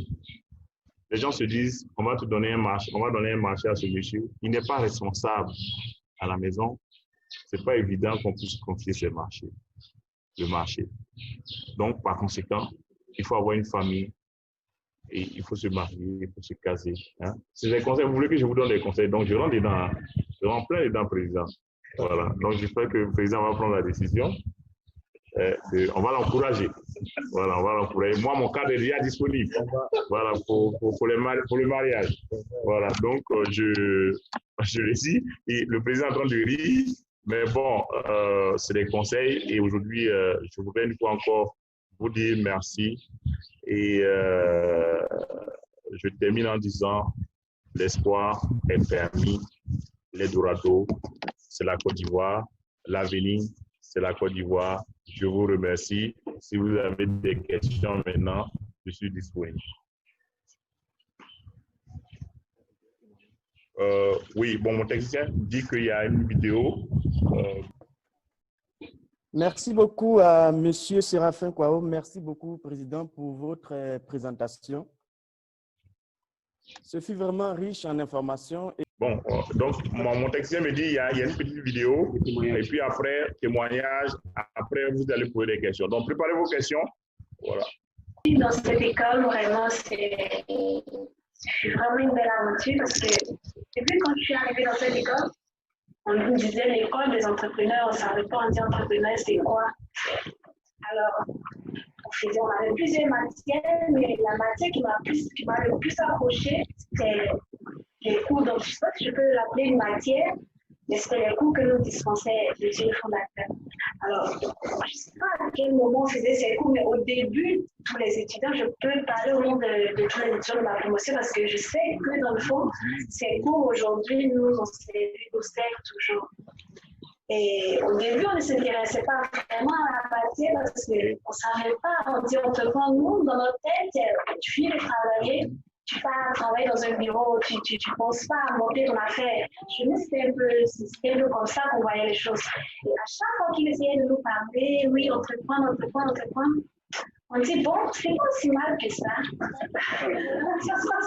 les gens se disent, on va te donner un marché, on va donner un marché à ce monsieur. Il n'est pas responsable à la maison. Ce n'est pas évident qu'on puisse confier le marché. Donc, par conséquent, il faut avoir une famille et il faut se marier, il faut se caser. Hein? C'est des conseils. Vous voulez que je vous donne des conseils? Donc, je rentre dedans. Je rentre plein dedans, président. Voilà. Donc, j'espère que le président va prendre la décision. On va l'encourager. Voilà, on va l'encourager. Moi, mon cadre est déjà disponible. Voilà, pour le mariage. Voilà, donc je le dis. Et le président est en train de rire. Mais bon, c'est des conseils. Et aujourd'hui, je voudrais une fois encore vous dire merci. Et je termine en disant l'espoir est permis. L'Eldorado, c'est la Côte d'Ivoire. L'avenir, c'est la Côte d'Ivoire. Je vous remercie. Si vous avez des questions maintenant, je suis disponible. Oui, bon, mon technicien dit qu'il y a une vidéo. Merci beaucoup à M. Séraphin Kouao. Merci beaucoup, Président, pour votre présentation. Ce fut vraiment riche en informations. Bon, donc mon technicien me dit qu'il y a une petite vidéo et puis après, témoignage, après vous allez poser des questions. Donc, préparez vos questions. Voilà. Dans cette école, vraiment, c'est vraiment une belle aventure parce que depuis quand je suis arrivée dans cette école, on nous disait l'école des entrepreneurs, on ne savait pas, on dit entrepreneur, c'est quoi? Alors, on avait plusieurs matières, mais la matière qui m'a le plus accroché, c'était les cours. Donc, je ne sais pas si je peux l'appeler une matière, mais c'était les cours que nous dispensait le Dieu fondateur. Alors, je ne sais pas, quel moment on faisait ces cours, mais au début, tous les étudiants, je peux parler au nom de tous les étudiants de ma promotion parce que je sais que dans le fond, ces cours aujourd'hui, nous, on sert toujours. Et au début, on ne s'intéressait pas vraiment à la matière parce qu'on ne savait pas. On dit, on te prend, nous, dans notre tête, tu finis de travailler, tu pars travailler dans un bureau, tu ne penses pas à monter ton affaire. Je me c'était un peu comme ça qu'on voyait les choses. Et à chaque fois qu'ils essayaient de nous parler, oui, entreprendre, on dit, bon, c'est pas si mal que ça. C'est pas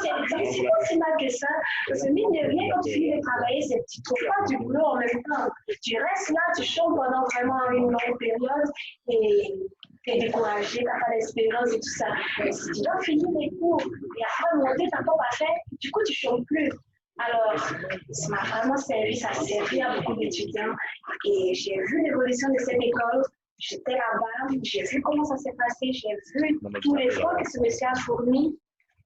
si mal que ça. Parce que mine de rien, quand tu finis de travailler, tu ne trouves pas du boulot en même temps. Tu restes là, tu chômes pendant vraiment une longue période et tu es découragé, tu n'as pas d'espérance et tout ça. Mais si tu dois finir les cours et après monter ta propre affaire, du coup, tu ne chômes plus. Alors, ça m'a vraiment servi, ça a servi à beaucoup d'étudiants. Et j'ai vu l'évolution de cette école. J'étais là-bas, j'ai vu comment ça s'est passé, j'ai vu tous les efforts que ce monsieur a fourni.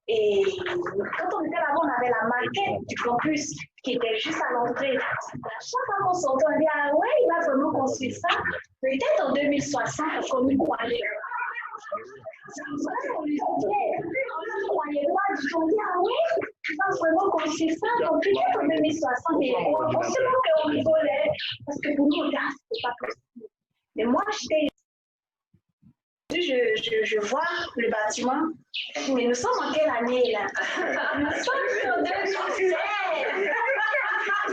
Et quand on était là-bas, on avait la maquette du campus qui était juste à l'entrée. À chaque fois qu'on sortait, on dit, ah ouais, il va vraiment construire ça. Peut-être en 2060, parce qu'on y croyait. C'est vrai, on ne croyait pas du tout. On dit, ah ouais, il va vraiment construire ça. Donc peut-être en 2060, et on sait pas qu'on rigolait, parce que pour nous, c'est pas possible. Mais moi, je vois le bâtiment, mais nous sommes en quelle année là? Nous sommes en 2016. C'est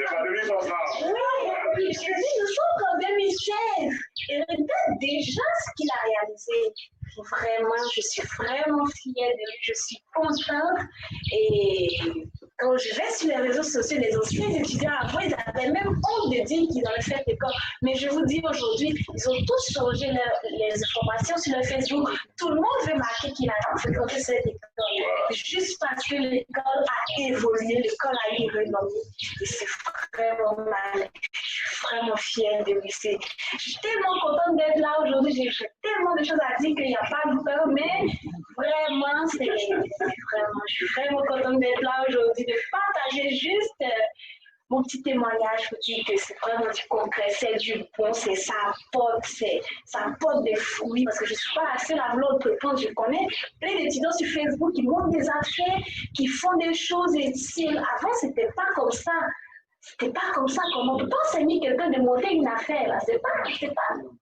pas 2060. Oui, je dis, nous sommes en 2016. Et regarde déjà ce qu'il a réalisé. Vraiment, je suis vraiment fière de lui, je suis contente. Et quand je vais sur les réseaux sociaux, les anciens étudiants avant, ils avaient même honte de dire qu'ils avaient fait l'école. Mais je vous dis aujourd'hui, ils ont tous changé les informations sur le Facebook. Tout le monde veut marquer qu'il a fréquenté cette école. Juste parce que l'école a évolué, l'école a eu une renommée. Et c'est vraiment mal. Je suis vraiment fière de lui. Je suis tellement contente d'être là aujourd'hui. J'ai tellement de choses à dire qu'il n'y a pas de peur, mais vraiment, je suis vraiment contente d'être là aujourd'hui, de partager juste mon petit témoignage pour dire que c'est vraiment du concret, c'est du bon, ça apporte des fruits, parce que je ne suis pas la seule à vouloir entreprendre. Je connais plein d'étudiants sur Facebook qui montent des affaires, qui font des choses, et avant, ce n'était pas comme ça. C'était pas comme ça. Comment on peut pas enseigner quelqu'un de monter une affaire là? C'est pas.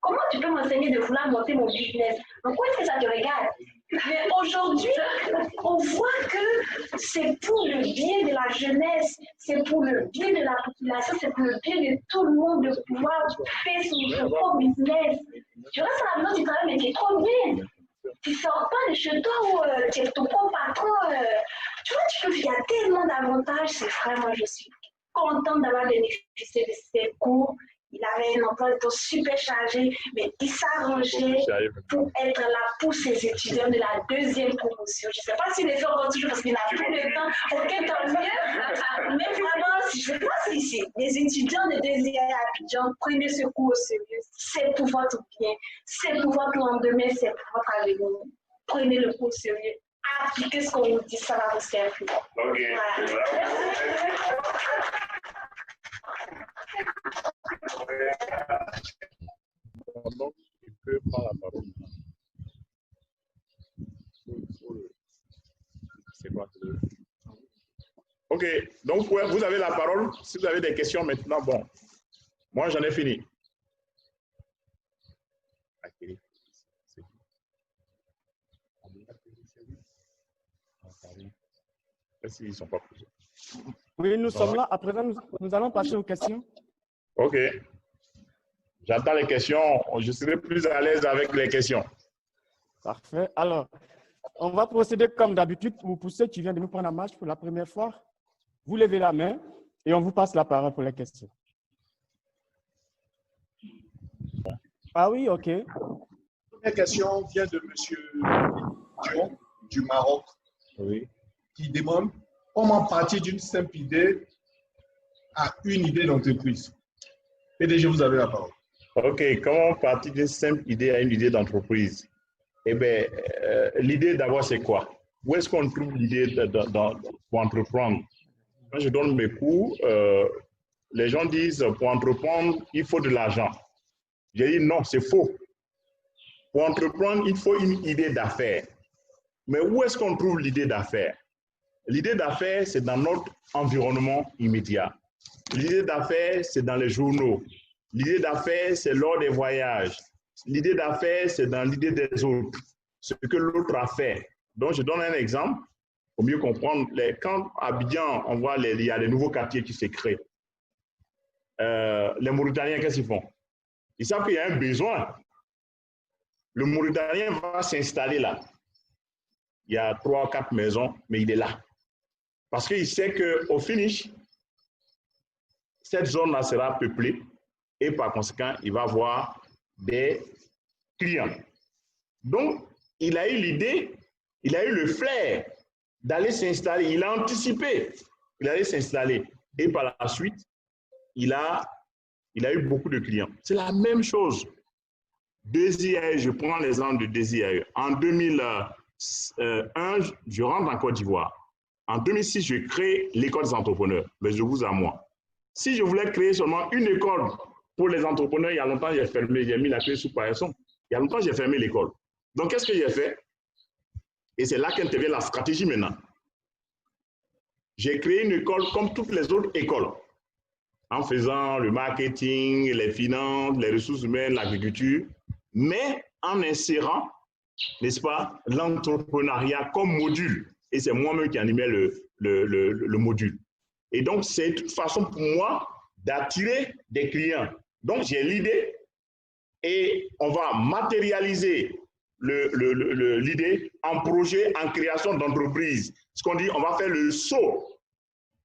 Comment tu peux m'enseigner de vouloir monter mon business? Donc, où est-ce que ça te regarde? Mais aujourd'hui, on voit que c'est pour le bien de la jeunesse, c'est pour le bien de la population, c'est pour le bien de tout le monde de pouvoir faire son propre business. Tu restes à la maison, tu travailles, mais tu es trop bien. Tu ne sors pas de chez toi où tu es ton propre patron. Tu vois, il y a tellement d'avantages. C'est vraiment, je suis contente d'avoir bénéficié de ces cours. Il avait un emploi de temps super chargé, mais il s'arrangeait pour être là pour ses étudiants de la deuxième promotion. Je ne sais pas si les gens vont toujours parce qu'il n'a plus de temps. Ok, tant mieux. Mais vraiment, je ne sais pas si les étudiants de deuxième à Abidjan, prenez ce cours au sérieux. C'est pour votre bien, c'est pour votre lendemain, c'est pour votre avenir. Prenez le cours au sérieux. Appliquez ce qu'on vous dit, ça va vous servir. Ok. Voilà. Donc, tu peux prendre la parole. C'est quoi? Ok, donc ouais, vous avez la parole. Si vous avez des questions maintenant, bon. Moi, j'en ai fini. Ils sont pas plus. Oui, nous sommes là. À présent, nous allons passer aux questions. Ok. J'attends les questions. Je serai plus à l'aise avec les questions. Parfait. Alors, on va procéder comme d'habitude. Pour ceux qui viennent de nous prendre en marche pour la première fois, vous levez la main et on vous passe la parole pour les questions. Ah oui, ok. La première question vient de M. Dion du Maroc, Oui. qui demande comment partir d'une simple idée à une idée d'entreprise. PDG, vous avez la parole. Ok, comment partir d'une simple idée à une idée d'entreprise? Eh bien, l'idée d'abord, c'est quoi? Où est-ce qu'on trouve l'idée pour entreprendre? Quand je donne mes cours, les gens disent pour entreprendre, il faut de l'argent. J'ai dit non, c'est faux. Pour entreprendre, il faut une idée d'affaires. Mais où est-ce qu'on trouve l'idée d'affaires? L'idée d'affaires, c'est dans notre environnement immédiat. L'idée d'affaires, c'est dans les journaux. L'idée d'affaires, c'est lors des voyages. L'idée d'affaires, c'est dans l'idée des autres, ce que l'autre a fait. Donc, je donne un exemple pour mieux comprendre. Quand à Abidjan, on voit il y a des nouveaux quartiers qui se créent. Les Mauritaniens, qu'est-ce qu'ils font? Ils savent qu'il y a un besoin. Le Mauritanien va s'installer là. Il y a 3 ou 4 maisons, mais il est là. Parce qu'il sait qu'au finish, cette zone-là sera peuplée et par conséquent, il va avoir des clients. Donc, il a eu l'idée, il a eu le flair d'aller s'installer. Il a anticipé, il allait s'installer. Et par la suite, il a eu beaucoup de clients. C'est la même chose. DZIAE, je prends l'exemple de DZIAE. En 2001, je rentre en Côte d'Ivoire. En 2006, je crée l'école des entrepreneurs, mais je vous à moi. Si je voulais créer seulement une école pour les entrepreneurs, il y a longtemps, j'ai fermé, j'ai mis la clé sous paillasson. Il y a longtemps, j'ai fermé l'école. Donc, qu'est-ce que j'ai fait? Et c'est là qu'intervient la stratégie maintenant. J'ai créé une école comme toutes les autres écoles, en faisant le marketing, les finances, les ressources humaines, l'agriculture, mais en insérant, n'est-ce pas, l'entrepreneuriat comme module. Et c'est moi-même qui animais le module. Et donc, c'est une façon pour moi d'attirer des clients. Donc, j'ai l'idée et on va matérialiser l'idée en projet, en création d'entreprise. Ce qu'on dit, on va faire le saut.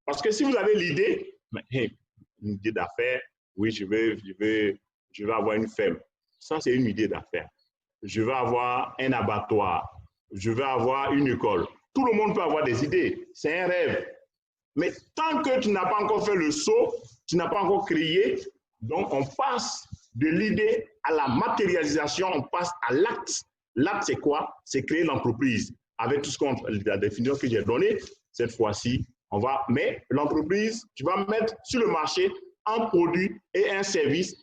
Parce que si vous avez l'idée, une idée d'affaires, oui, je vais avoir une ferme. Ça, c'est une idée d'affaires. Je vais avoir un abattoir. Je vais avoir une école. Tout le monde peut avoir des idées. C'est un rêve. Mais tant que tu n'as pas encore fait le saut, tu n'as pas encore créé, donc on passe de l'idée à la matérialisation, on passe à l'acte. L'acte, c'est quoi? C'est créer l'entreprise. Avec tout ce qu'on, la définition que j'ai donnée, cette fois-ci, mais l'entreprise, tu vas mettre sur le marché un produit et un service,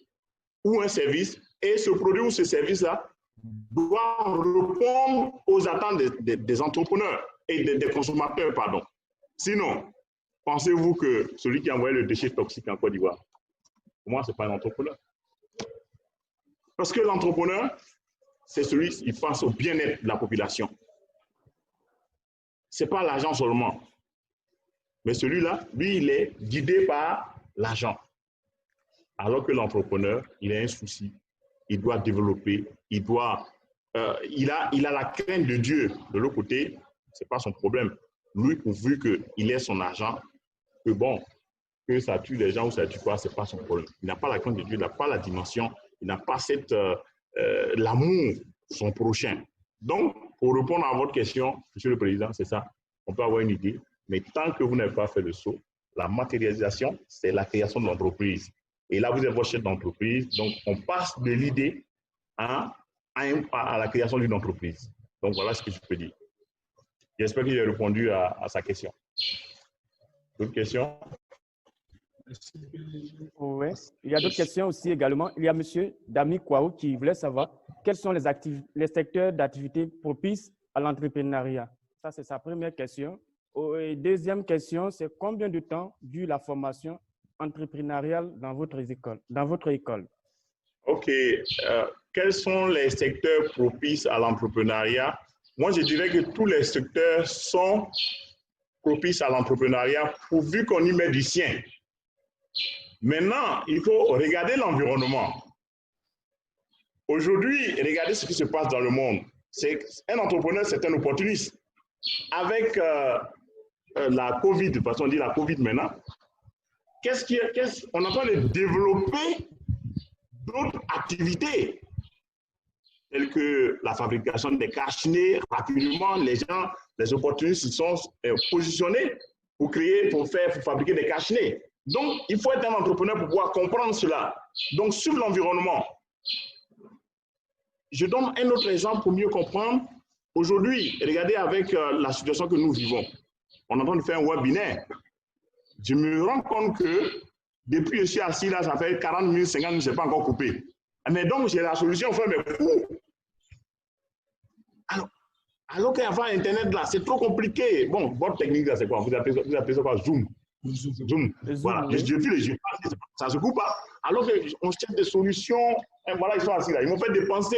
et ce produit ou ce service-là doit répondre aux attentes des entrepreneurs et des consommateurs, pardon. Sinon, pensez-vous que celui qui a envoyé le déchet toxique en Côte d'Ivoire, pour moi, ce n'est pas un entrepreneur. Parce que l'entrepreneur, c'est celui qui pense au bien-être de la population. Ce n'est pas l'argent seulement. Mais celui-là, lui, il est guidé par l'argent. Alors que l'entrepreneur, il a un souci. Il doit développer, il a la crainte de Dieu. De l'autre côté, ce n'est pas son problème. Lui, pourvu qu'il ait son argent, que ça tue les gens ou ça ne tue pas, ce n'est pas son problème. Il n'a pas la crainte de Dieu, il n'a pas la dimension, il n'a pas l'amour de son prochain. Donc, pour répondre à votre question, Monsieur le Président, c'est ça. On peut avoir une idée, mais tant que vous n'avez pas fait le saut, la matérialisation, c'est la création de l'entreprise. Et là, vous êtes votre chef d'entreprise. Donc, on passe de l'idée à la création d'une entreprise. Donc, voilà ce que je peux dire. J'espère que j'ai répondu à sa question. D'autres questions? Oui, il y a d'autres questions aussi également. Il y a M. Dami Kouaou qui voulait savoir quels sont les secteurs d'activité propices à l'entrepreneuriat. Ça, c'est sa première question. Et deuxième question, c'est combien de temps dure la formation entrepreneuriale dans votre école? OK. Quels sont les secteurs propices à l'entrepreneuriat? Moi, je dirais que tous les secteurs sont propices à l'entrepreneuriat pourvu qu'on y met du sien. Maintenant, il faut regarder l'environnement. Aujourd'hui, regardez ce qui se passe dans le monde. Un entrepreneur, c'est un opportuniste. Avec la COVID, de toute façon, on dit la COVID maintenant, on est en train de développer d'autres activités, telles que la fabrication des cache-nez. Rapidement, les opportunistes sont positionnés pour fabriquer des cache-nez. Donc, il faut être un entrepreneur pour pouvoir comprendre cela. Donc, sur l'environnement, je donne un autre exemple pour mieux comprendre. Aujourd'hui, regardez avec la situation que nous vivons. On est en train de faire un webinaire. Je me rends compte que depuis que je suis assis là, ça fait 40 000, 50 000, je ne sais pas encore coupé. Mais donc, j'ai la solution, on fait mes cours. Alors qu'avoir Internet, là, c'est trop compliqué. Bon, votre technique, là, c'est quoi? Vous appelez ça quoi? Zoom. Zoom. Voilà. Oui. Je vis les jeux. Ça se coupe pas. Alors qu'on cherche des solutions. Et voilà, ils sont assis là. Ils m'ont fait dépenser.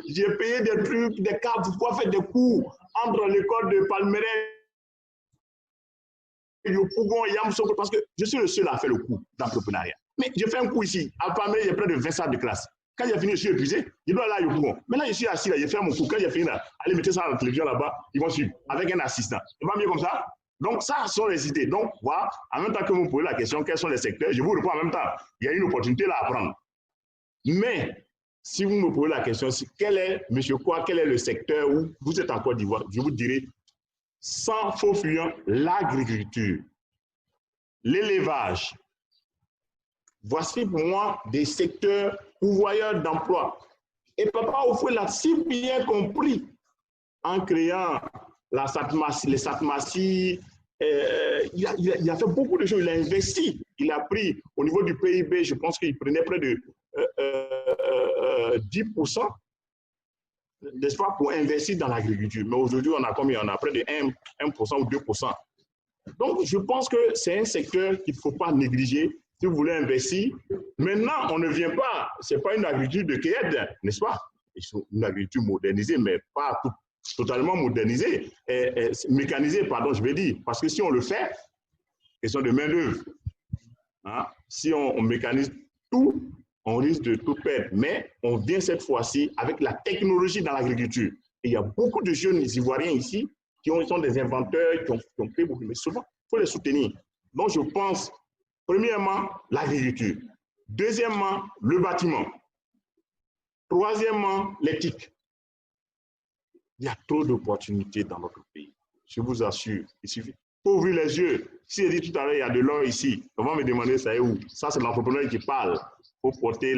J'ai payé des trucs, des câbles pour pouvoir faire des cours entre l'école de Palmeraie et le Pougon et Yamsoko, parce que je suis le seul à faire le cours d'entrepreneuriat. Mais j'ai fait un cours ici. À Palmeraie, il y a près de 20 salles de classe. Quand j'ai fini, je suis épuisé. Je dois aller au Pougon. Maintenant, je suis assis là. J'ai fait mon cours. Quand j'ai fini là, allez mettre ça à la télévision là-bas. Ils vont suivre avec un assistant. C'est pas mieux comme ça? Donc, ça sont les idées. Donc, voilà, en même temps que vous me posez la question, quels sont les secteurs, je vous réponds en même temps. Il y a une opportunité là à prendre. Mais, si vous me posez la question, quel est, monsieur quoi, quel est le secteur où vous êtes en Côte d'Ivoire, je vous dirai, sans faux fuyant, l'agriculture, l'élevage. Voici pour moi des secteurs pourvoyeurs d'emploi. Et Papa Oufoué l'a si bien compris en créant la SATMASI, les SATMASI. Il a fait beaucoup de choses, il a investi. Il a pris, au niveau du PIB, je pense qu'il prenait près de 10%, n'est-ce pas, pour investir dans l'agriculture. Mais aujourd'hui, on a combien? On a près de 1% ou 2%. Donc, je pense que c'est un secteur qu'il ne faut pas négliger si vous voulez investir. Maintenant, on ne vient pas, ce n'est pas une agriculture de cueillette, n'est-ce pas? C'est une agriculture modernisée, mais pas totalement modernisée, mécanisée, pardon, je vais dire. Parce que si on le fait, question de main-d'œuvre. Hein? Si on mécanise tout, on risque de tout perdre. Mais on vient cette fois-ci avec la technologie dans l'agriculture. Et il y a beaucoup de jeunes Ivoiriens ici qui sont des inventeurs, qui ont fait beaucoup, mais souvent, il faut les soutenir. Donc, je pense, premièrement, l'agriculture. Deuxièmement, le bâtiment. Troisièmement, l'éthique. Il y a trop d'opportunités dans notre pays. Je vous assure, il suffit. Il faut ouvrir les yeux. Si j'ai dit tout à l'heure, il y a de l'or ici, on va me demander ça est où? Ça, c'est l'entrepreneur qui parle. Il faut porter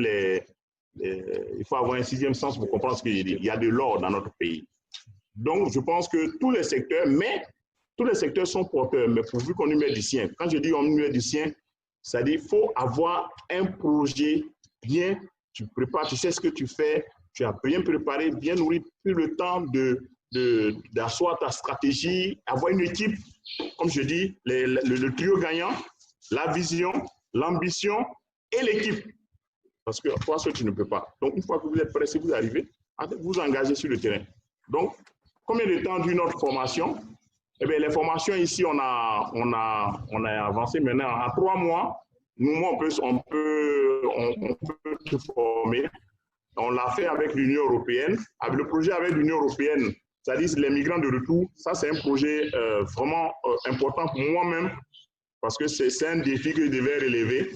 il faut avoir un sixième sens pour comprendre ce qu'il dit. Il y a de l'or dans notre pays. Donc, je pense que tous les secteurs, mais tous les secteurs sont porteurs, mais pourvu qu'on y mette du sien. Quand je dis on y met du sien, c'est-à-dire qu'il faut avoir un projet bien, tu prépares, tu sais ce que tu fais, tu as bien préparé, bien nourri, pris le temps d'asseoir ta stratégie, avoir une équipe, comme je dis, le trio gagnant, la vision, l'ambition et l'équipe. Parce que toi seul, tu ne peux pas. Donc, une fois que vous êtes prêt, si vous arrivez, vous engagez sur le terrain. Donc, combien de temps dure notre formation? Eh bien, les formations ici, on a avancé maintenant à 3 mois. Nous, on peut se former. On l'a fait avec l'Union européenne. Avec le projet avec l'Union européenne, c'est-à-dire les migrants de retour, ça, c'est un projet vraiment important pour moi-même parce que c'est un défi que je devais relever.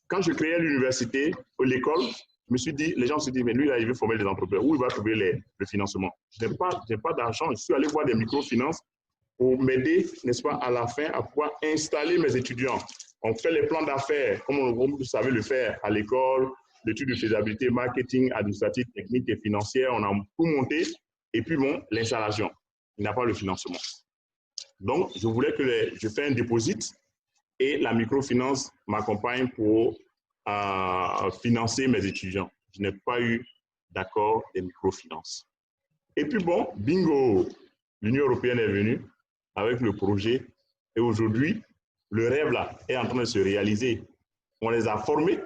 Quand je créais l'université, l'école, je me suis dit, les gens se disent, mais lui, là, il veut former des entrepreneurs. Où il va trouver le financement? Je n'ai pas d'argent. Je suis allé voir des microfinances pour m'aider, n'est-ce pas, à la fin, à pouvoir installer mes étudiants. On fait les plans d'affaires, comme vous savez le faire à l'école, l'étude de faisabilité, marketing, administratif, technique et financière. On a tout monté. Et puis, bon, l'installation. Il n'a pas le financement. Donc, je voulais que je fasse un déposit et la microfinance m'accompagne pour financer mes étudiants. Je n'ai pas eu d'accord des microfinances. Et puis bon, bingo, l'Union européenne est venue avec le projet et aujourd'hui, le rêve là est en train de se réaliser. On les a formés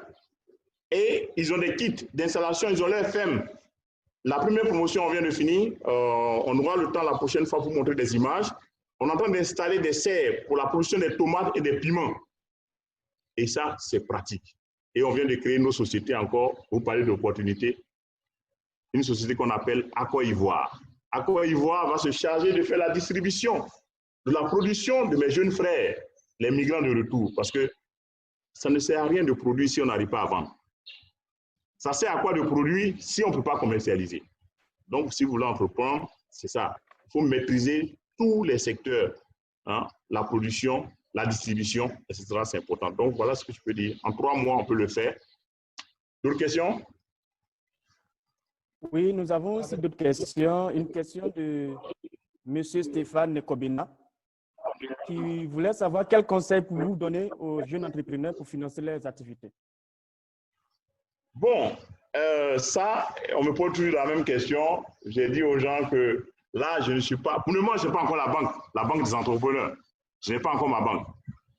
et ils ont des kits d'installation, ils ont leur FM. La première promotion, on vient de finir. On aura le temps la prochaine fois pour montrer des images. On est en train d'installer des serres pour la production des tomates et des piments. Et ça, c'est pratique. Et on vient de créer nos sociétés encore, vous parlez d'opportunités, une société qu'on appelle Accor Ivoire. Accor Ivoire va se charger de faire la distribution de la production de mes jeunes frères, les migrants de retour, parce que ça ne sert à rien de produire si on n'arrive pas à vendre. Ça sert à quoi de produire si on ne peut pas commercialiser? Donc, si vous voulez entreprendre, c'est ça. Il faut maîtriser tous les secteurs, hein, la production, la distribution, etc. C'est important. Donc, voilà ce que je peux dire. En 3 mois, on peut le faire. D'autres questions? Oui, nous avons aussi d'autres questions. Une question de M. Stéphane Nekobina qui voulait savoir quel conseil pouvez-vous donner aux jeunes entrepreneurs pour financer leurs activités? Bon, ça, on me pose toujours la même question. J'ai dit aux gens que Là, je ne suis pas, pour le moment, je n'ai pas encore la banque des entrepreneurs. Je n'ai pas encore ma banque.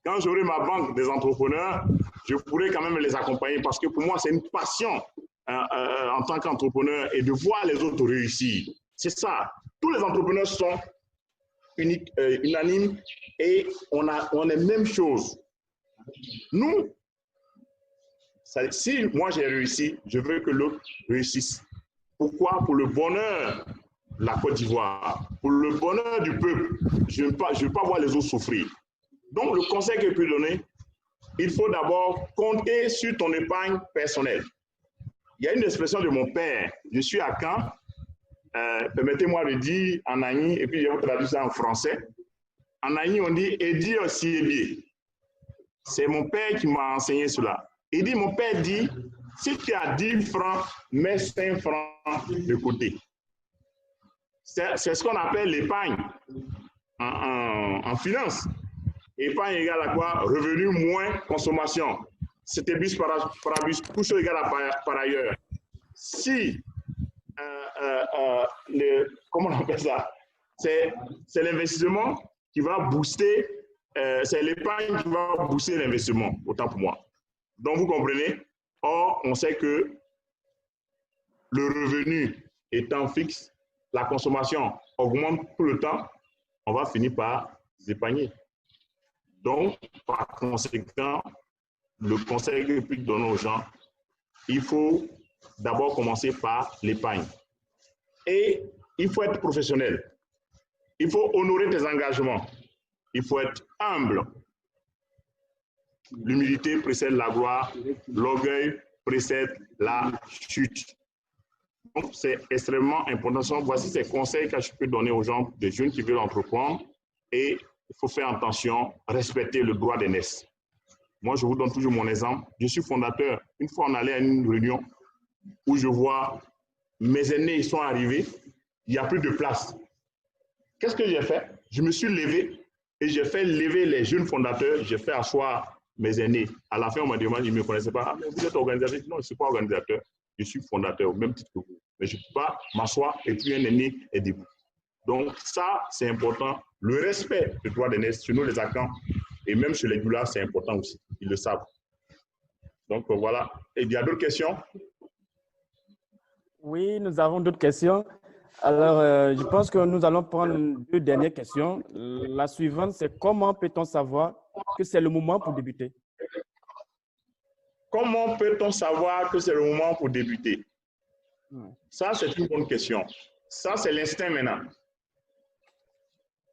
Quand j'aurai ma banque des entrepreneurs, je pourrai quand même les accompagner parce que pour moi, c'est une passion en tant qu'entrepreneur et de voir les autres réussir. C'est ça. Tous les entrepreneurs sont unanimes et on est même chose. Nous, si moi j'ai réussi, je veux que l'autre réussisse. Pourquoi? Pour le bonheur de la Côte d'Ivoire, pour le bonheur du peuple. Je ne veux pas voir les autres souffrir. Donc, le conseil que je peux donner, il faut d'abord compter sur ton épargne personnelle. Il y a une expression de mon père. Je suis à Caen. Permettez-moi de dire en agni, et puis je vais traduire ça en français. En agni, on dit « Edi Osiebi ». C'est mon père qui m'a enseigné cela. Il dit, mon père dit, si tu as 10 francs, mets 5 francs de côté. C'est ce qu'on appelle l'épargne en finance. Épargne égale à quoi? Revenu moins consommation. C'était bis parabus, tout chose égale à par ailleurs. Si, comment on appelle ça? C'est l'investissement qui va booster, c'est l'épargne qui va booster l'investissement, autant pour moi. Donc, vous comprenez? Or, on sait que le revenu étant fixe, la consommation augmente tout le temps, on va finir par épargner. Donc, par conséquent, le conseil que je peux donner aux gens, il faut d'abord commencer par l'épargne. Et il faut être professionnel. Il faut honorer tes engagements. Il faut être humble. L'humilité précède la gloire, l'orgueil précède la chute. Donc, c'est extrêmement important. Voici ces conseils que je peux donner aux gens, des jeunes qui veulent entreprendre. Et il faut faire attention, respecter le droit d'aînesse. Moi, je vous donne toujours mon exemple. Je suis fondateur. Une fois, on allait à une réunion où je vois mes aînés, ils sont arrivés. Il n'y a plus de place. Qu'est-ce que j'ai fait? Je me suis levé et j'ai fait lever les jeunes fondateurs. J'ai fait asseoir mes aînés. À la fin, on m'a demandé, ils ne me connaissaient pas. Ah, mais vous êtes organisateur? Non, je ne suis pas organisateur. Je suis fondateur, au même titre que vous. Mais je ne peux pas m'asseoir et puis un aîné est debout. Donc, ça, c'est important. Le respect du droit d'aînesse, chez nous, les Akans, et même chez les Goulas, c'est important aussi. Ils le savent. Donc, voilà. Et il y a d'autres questions? Oui, nous avons d'autres questions. Alors, je pense que nous allons prendre deux dernières questions. La suivante, c'est comment peut-on savoir que c'est le moment pour débuter? Comment peut-on savoir que c'est le moment pour débuter? Ça, c'est une bonne question. Ça, c'est l'instinct maintenant.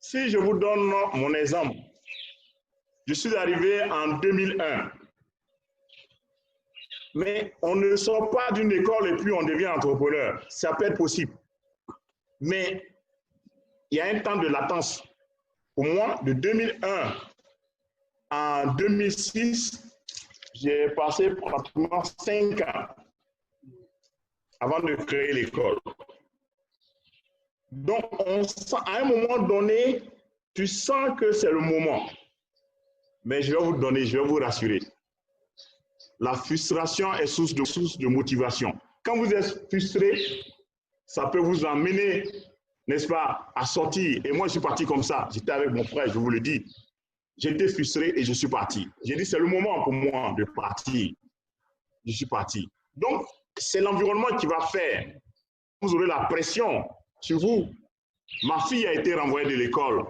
Si je vous donne mon exemple, je suis arrivé en 2001. Mais on ne sort pas d'une école et puis on devient entrepreneur. Ça peut être possible. Mais il y a un temps de latence. Pour moi, de 2001 en 2006, j'ai passé pratiquement 5 ans avant de créer l'école. Donc, à un moment donné, tu sens que c'est le moment. Mais je vais vous rassurer. La frustration est source de motivation. Quand vous êtes frustré, ça peut vous emmener, n'est-ce pas, à sortir. Et moi, je suis parti comme ça. J'étais avec mon frère, je vous le dis. J'étais frustré et je suis parti. J'ai dit, c'est le moment pour moi de partir. Je suis parti. Donc, c'est l'environnement qui va faire. Vous aurez la pression sur vous. Ma fille a été renvoyée de l'école.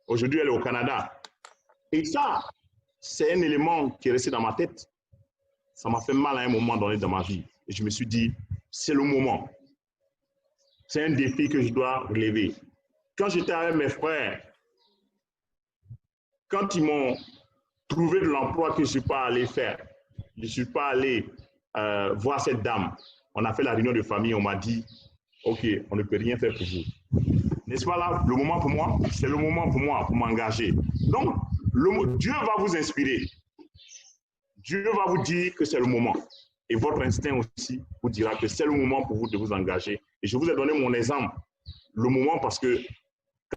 Aujourd'hui, elle est au Canada. Et ça, c'est un élément qui est resté dans ma tête. Ça m'a fait mal à un moment donné dans ma vie. Et je me suis dit, c'est le moment. C'est un défi que je dois relever. Quand j'étais avec mes frères, quand ils m'ont trouvé de l'emploi que je ne suis pas allé faire, je ne suis pas allé voir cette dame. On a fait la réunion de famille, on m'a dit, OK, on ne peut rien faire pour vous. N'est-ce pas là, le moment pour moi? C'est le moment pour moi, pour m'engager. Donc, Dieu va vous inspirer. Dieu va vous dire que c'est le moment. Et votre instinct aussi vous dira que c'est le moment pour vous de vous engager. Et je vous ai donné mon exemple. Le moment parce que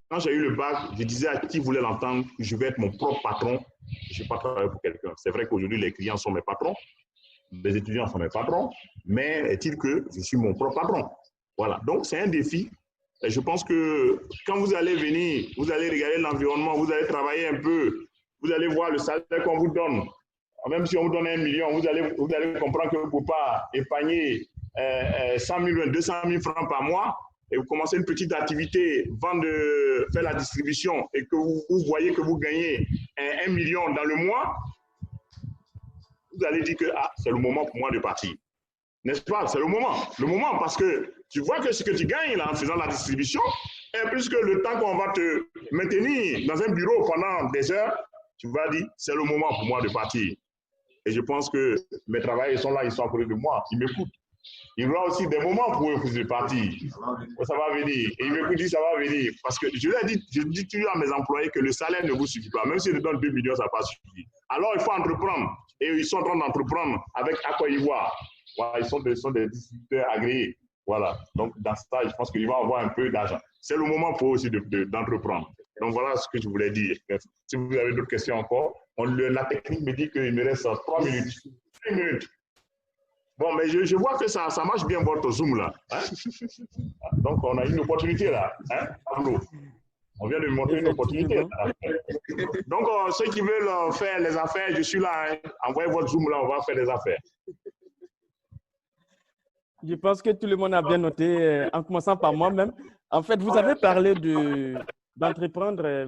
quand j'ai eu le bac, je disais à qui voulait l'entendre que je vais être mon propre patron. Je ne vais pas travailler pour quelqu'un. C'est vrai qu'aujourd'hui, les clients sont mes patrons. Les étudiants sont mes patrons. Mais est-il que je suis mon propre patron? Voilà. Donc, c'est un défi Et je pense que quand vous allez venir, vous allez regarder l'environnement, vous allez travailler un peu, vous allez voir le salaire qu'on vous donne. Même si on vous donne 1 million, vous allez comprendre que vous ne pouvez pas épargner 100 000 ou 200 000 francs par mois et vous commencez une petite activité, faire la distribution et que vous voyez que vous gagnez 1 million dans le mois, vous allez dire que c'est le moment pour moi de partir. N'est-ce pas? C'est le moment parce que tu vois que ce que tu gagnes là, en faisant la distribution est plus que le temps qu'on va te maintenir dans un bureau pendant des heures, tu vas dire c'est le moment pour moi de partir. Et je pense que mes travailleurs sont là, ils sont à côté de moi, ils m'écoutent. Il y aura aussi des moments pour eux de partir. Ça va venir. Et ils m'écoutent, ça va venir. Parce que je dis toujours à mes employés que le salaire ne vous suffit pas. Même si je donne 2 millions, ça ne va pas suffire. Alors, il faut entreprendre. Et ils sont en train d'entreprendre avec Aqua Ivoire. Voilà, ils sont des distributeurs agréés. Voilà. Donc, dans ça, je pense qu'ils vont avoir un peu d'argent. C'est le moment pour eux aussi d'entreprendre. Donc, voilà ce que je voulais dire. Si vous avez d'autres questions encore, la technique me dit qu'il me reste 3 minutes. 3 minutes. Bon, mais je vois que ça marche bien votre Zoom là. Hein? Donc, on a une opportunité là. Hein, Pablo? On vient de montrer une opportunité. Là. Donc, ceux qui veulent faire les affaires, je suis là. Hein. Envoyez votre Zoom là, on va faire des affaires. Je pense que tout le monde a bien noté, en commençant par moi-même. En fait, vous avez parlé d'entreprendre.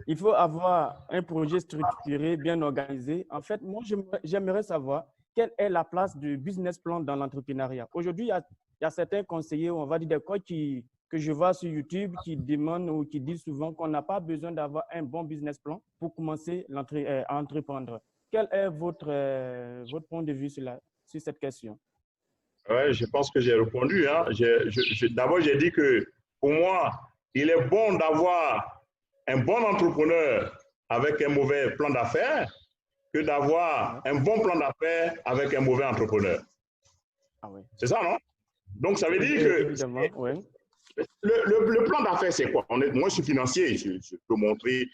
Il faut avoir un projet structuré, bien organisé. En fait, moi, j'aimerais savoir quelle est la place du business plan dans l'entrepreneuriat. Aujourd'hui, il y a certains conseillers, on va dire des coachs que je vois sur YouTube qui demandent ou qui disent souvent qu'on n'a pas besoin d'avoir un bon business plan pour commencer à entreprendre. Quel est votre point de vue sur cette question? Oui, je pense que j'ai répondu. Hein. D'abord, j'ai dit que pour moi, il est bon d'avoir un bon entrepreneur avec un mauvais plan d'affaires que d'avoir un bon plan d'affaires avec un mauvais entrepreneur. Ah oui. C'est ça, non? Donc, ça veut dire que oui. le plan d'affaires, c'est quoi? Moi, je suis financier, je peux montrer.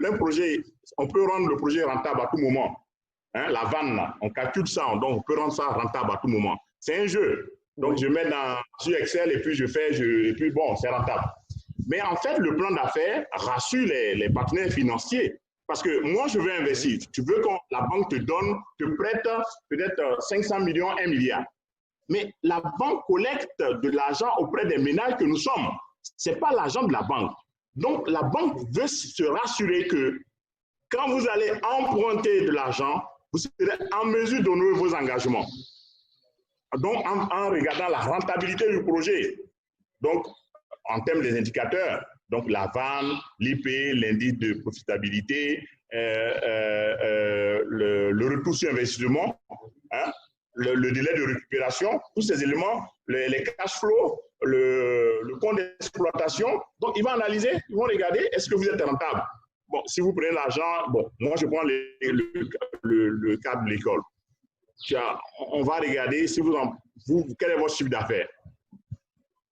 Un projet, on peut rendre le projet rentable à tout moment. Hein, la vanne, là, on calcule ça, donc on peut rendre ça rentable à tout moment. C'est un jeu. Donc, je mets sur Excel et puis et puis bon, c'est rentable. Mais en fait, le plan d'affaires rassure les partenaires financiers. Parce que moi, je veux investir. Tu veux que la banque te prête peut-être 500 millions, 1 milliard. Mais la banque collecte de l'argent auprès des ménages que nous sommes. Ce n'est pas l'argent de la banque. Donc, la banque veut se rassurer que quand vous allez emprunter de l'argent, vous serez en mesure d'honorer vos engagements. Donc, en regardant la rentabilité du projet. Donc, en termes des indicateurs, donc la vanne, l'IP, l'indice de profitabilité, le retour sur investissement, hein, le délai de récupération, tous ces éléments, les cash flows, le compte d'exploitation. Donc, ils vont analyser, ils vont regarder, est-ce que vous êtes rentable? Bon, si vous prenez l'argent, bon, moi je prends le cas de l'école. On va regarder si quel est votre chiffre d'affaires?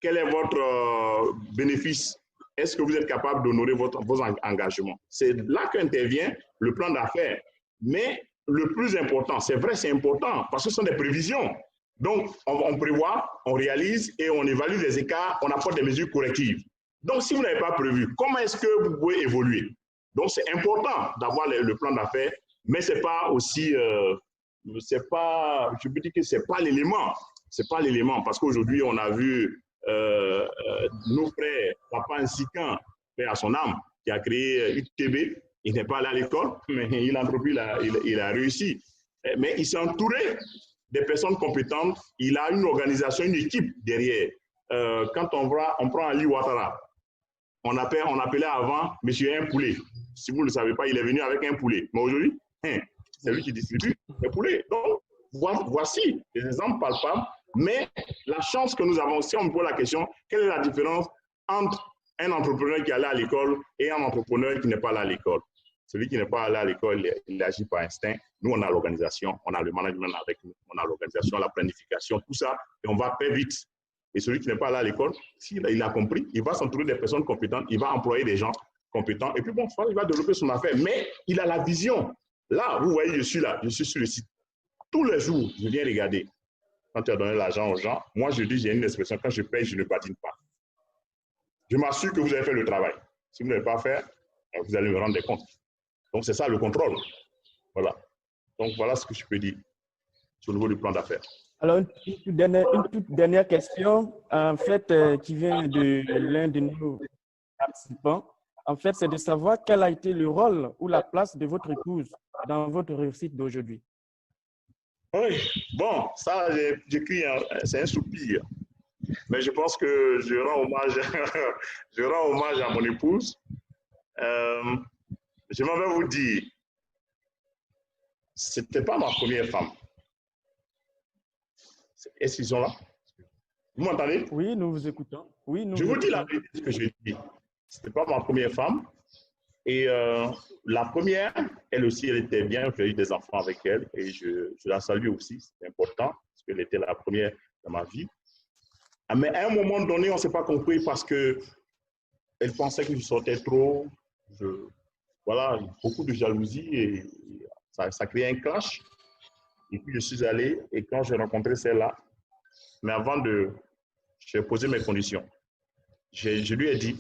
Quel est votre bénéfice? Est-ce que vous êtes capable d'honorer vos engagements? C'est là qu'intervient le plan d'affaires. Mais le plus important, c'est vrai, c'est important parce que ce sont des prévisions. Donc, on prévoit, on réalise et on évalue les écarts, on apporte des mesures correctives. Donc, si vous n'avez pas prévu, comment est-ce que vous pouvez évoluer? Donc, c'est important d'avoir le plan d'affaires, mais ce n'est pas aussi, je peux dire que ce n'est pas l'élément. Ce n'est pas l'élément parce qu'aujourd'hui, on a vu nos frères, Papa Nsikan, père à son âme, qui a créé UTB. Il n'est pas allé à l'école, mais il a entrepris, il a réussi. Mais il s'est entouré des personnes compétentes. Il a une organisation, une équipe derrière. Quand on prend Ali Ouattara, on appelait avant Monsieur un poulet. Si vous ne le savez pas, il est venu avec un poulet. Mais aujourd'hui, c'est lui qui distribue les poulets. Donc, voici des exemples palpables. Mais la chance que nous avons, si on me pose la question, quelle est la différence entre un entrepreneur qui est allé à l'école et un entrepreneur qui n'est pas allé à l'école? Celui qui n'est pas allé à l'école, il agit par instinct. Nous, on a l'organisation, on a le management avec nous, on a l'organisation, la planification, tout ça, et on va très vite. Et celui qui n'est pas allé à l'école, s'il a compris, il va s'entourer des personnes compétentes, il va employer des gens compétents, et puis bon, il va développer son affaire. Mais il a la vision. Là, vous voyez, je suis là, je suis sur le site. Tous les jours, je viens regarder. Quand tu as donné l'argent aux gens, moi, je dis, j'ai une expression, quand je paye, je ne badine pas. Je m'assure que vous avez fait le travail. Si vous n'avez pas fait, vous allez me rendre compte. Donc, c'est ça le contrôle. Voilà. Donc, voilà ce que je peux dire au niveau du plan d'affaires. Alors, une toute dernière question, en fait, qui vient de l'un de nos participants. En fait, c'est de savoir quel a été le rôle ou la place de votre épouse dans votre réussite d'aujourd'hui. Oui, bon, ça, j'écris, c'est un soupir. Mais je pense que je rends hommage à mon épouse. Je m'en vais vous dire, ce n'était pas ma première femme. Est-ce qu'ils sont là? Vous m'entendez? Oui, nous vous écoutons. Oui, nous je vous vous dis la écoutons. vérité, ce que je dis. Ce n'était pas ma première femme. Et la première, elle aussi, elle était bien. J'ai eu des enfants avec elle et je la salue aussi. C'est important parce qu'elle était la première dans ma vie. Mais à un moment donné, on ne s'est pas compris parce qu'elle pensait que je sortais trop. Voilà, beaucoup de jalousie et ça créait un clash. Et puis, je suis allé et quand j'ai rencontré celle-là, mais avant de... J'ai posé mes conditions. Je lui ai dit,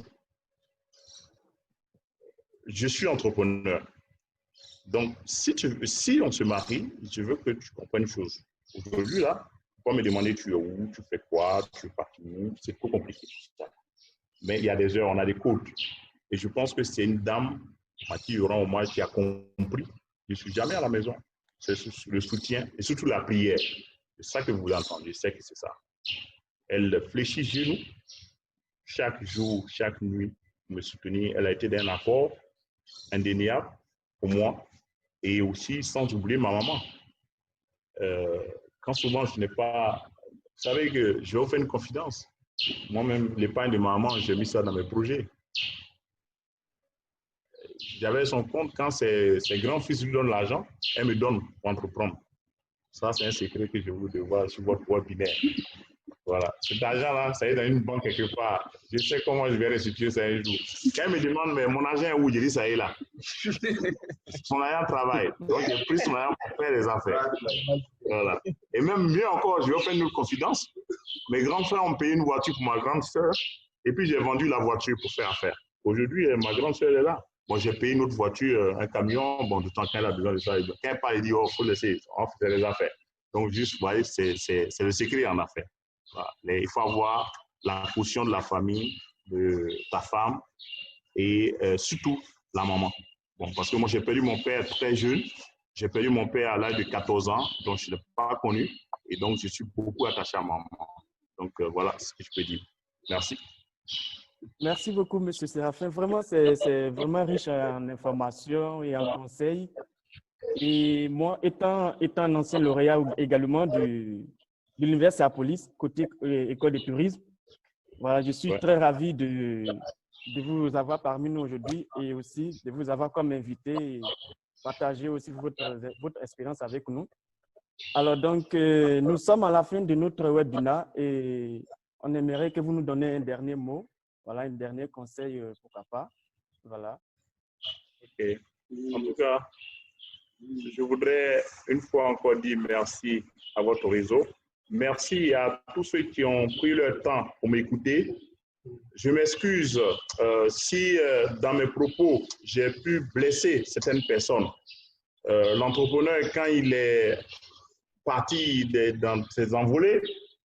je suis entrepreneur. Donc, si on se marie, je veux que tu comprennes une chose. Aujourd'hui, là, tu peux me demander tu es où, tu fais quoi, tu es parti où, c'est trop compliqué. Mais il y a des heures, on a des codes. Et je pense que c'est une dame à qui il y aura au moins qui a compris. Je ne suis jamais à la maison. C'est le soutien et surtout la prière. C'est ça que vous entendez, je sais que c'est ça. Elle fléchit genoux chaque jour, chaque nuit, pour me soutenir. Elle a été d'un apport indéniable pour moi et aussi sans oublier ma maman. Quand souvent je n'ai pas... Vous savez que je vais vous faire une confidence. Moi-même, l'épargne de ma maman, j'ai mis ça dans mes projets. J'avais son compte, quand ses grands-fils lui donnent l'argent, elle me donne pour entreprendre. Ça, c'est un secret que je vous dévoile sur votre boîte binaire. Voilà. Cet argent-là, ça est dans une banque quelque part. Je sais comment je vais restituer ça un jour. Quand elle me demande, mais mon argent est où? Je dis, ça est là. Son argent travaille. Donc, j'ai pris son argent pour faire des affaires. Voilà. Et même mieux encore, je vais faire une confidence. Mes grands frères ont payé une voiture pour ma grande sœur. Et puis, j'ai vendu la voiture pour faire affaire. Aujourd'hui, ma grande sœur est là. Moi, j'ai payé une autre voiture, un camion. Bon, de temps qu'elle a besoin de ça. Quand elle parle, elle dit, oh, il faut laisser, on fait des affaires. Donc, juste, vous voyez, c'est le secret en affaires. Voilà. Il faut avoir la caution de la famille, de ta femme et surtout la maman. Bon, parce que moi, j'ai perdu mon père très jeune. J'ai perdu mon père à l'âge de 14 ans, donc je ne l'ai pas connu. Et donc, je suis beaucoup attaché à ma maman. Donc, voilà ce que je peux dire. Merci. Merci beaucoup, M. Séraphin. Vraiment, c'est vraiment riche en informations et en conseils. Et moi, étant un ancien lauréat également de l'Université Apolis, côté école de tourisme, voilà, je suis très ravi de vous avoir parmi nous aujourd'hui et aussi de vous avoir comme invité et partager aussi votre expérience avec nous. Alors donc, nous sommes à la fin de notre webinaire et on aimerait que vous nous donniez un dernier mot, voilà, un dernier conseil, pourquoi pas. Voilà. OK. En tout cas, je voudrais une fois encore dire merci à votre réseau. Merci à tous ceux qui ont pris leur temps pour m'écouter. Je m'excuse si dans mes propos, j'ai pu blesser certaines personnes. L'entrepreneur, quand il est parti dans ses envolées,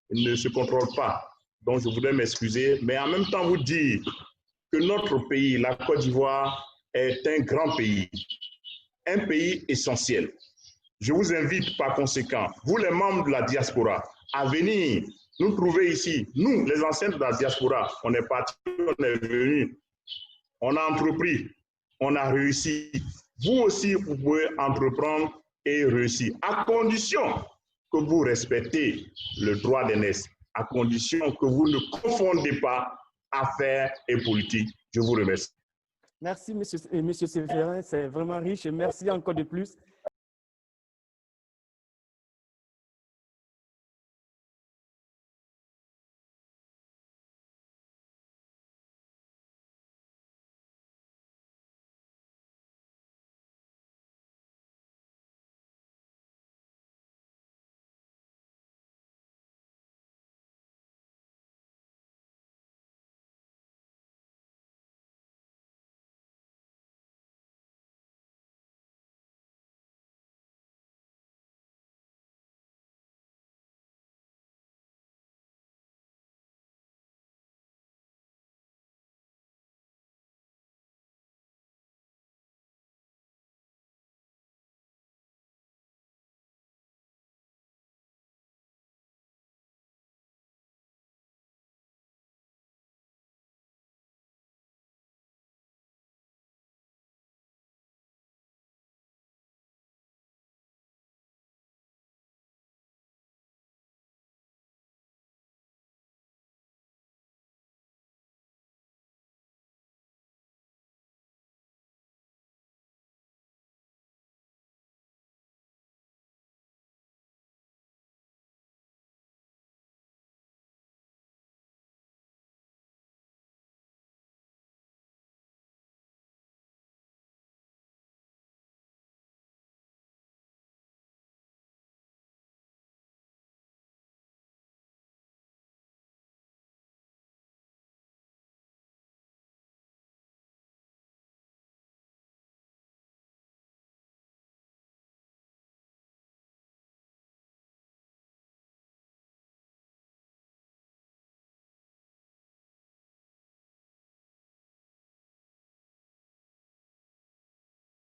il ne se contrôle pas. Donc, je voudrais m'excuser, mais en même temps vous dire que notre pays, la Côte d'Ivoire, est un grand pays, un pays essentiel. Je vous invite par conséquent, vous les membres de la diaspora, à venir nous trouver ici. Nous, les anciens de la diaspora, on est partis, on est venus, on a entrepris, on a réussi. Vous aussi, vous pouvez entreprendre et réussir, à condition que vous respectez le droit d'aînesse, à condition que vous ne confondez pas affaires et politique. Je vous remercie. Merci, monsieur Séverin, c'est vraiment riche et merci encore de plus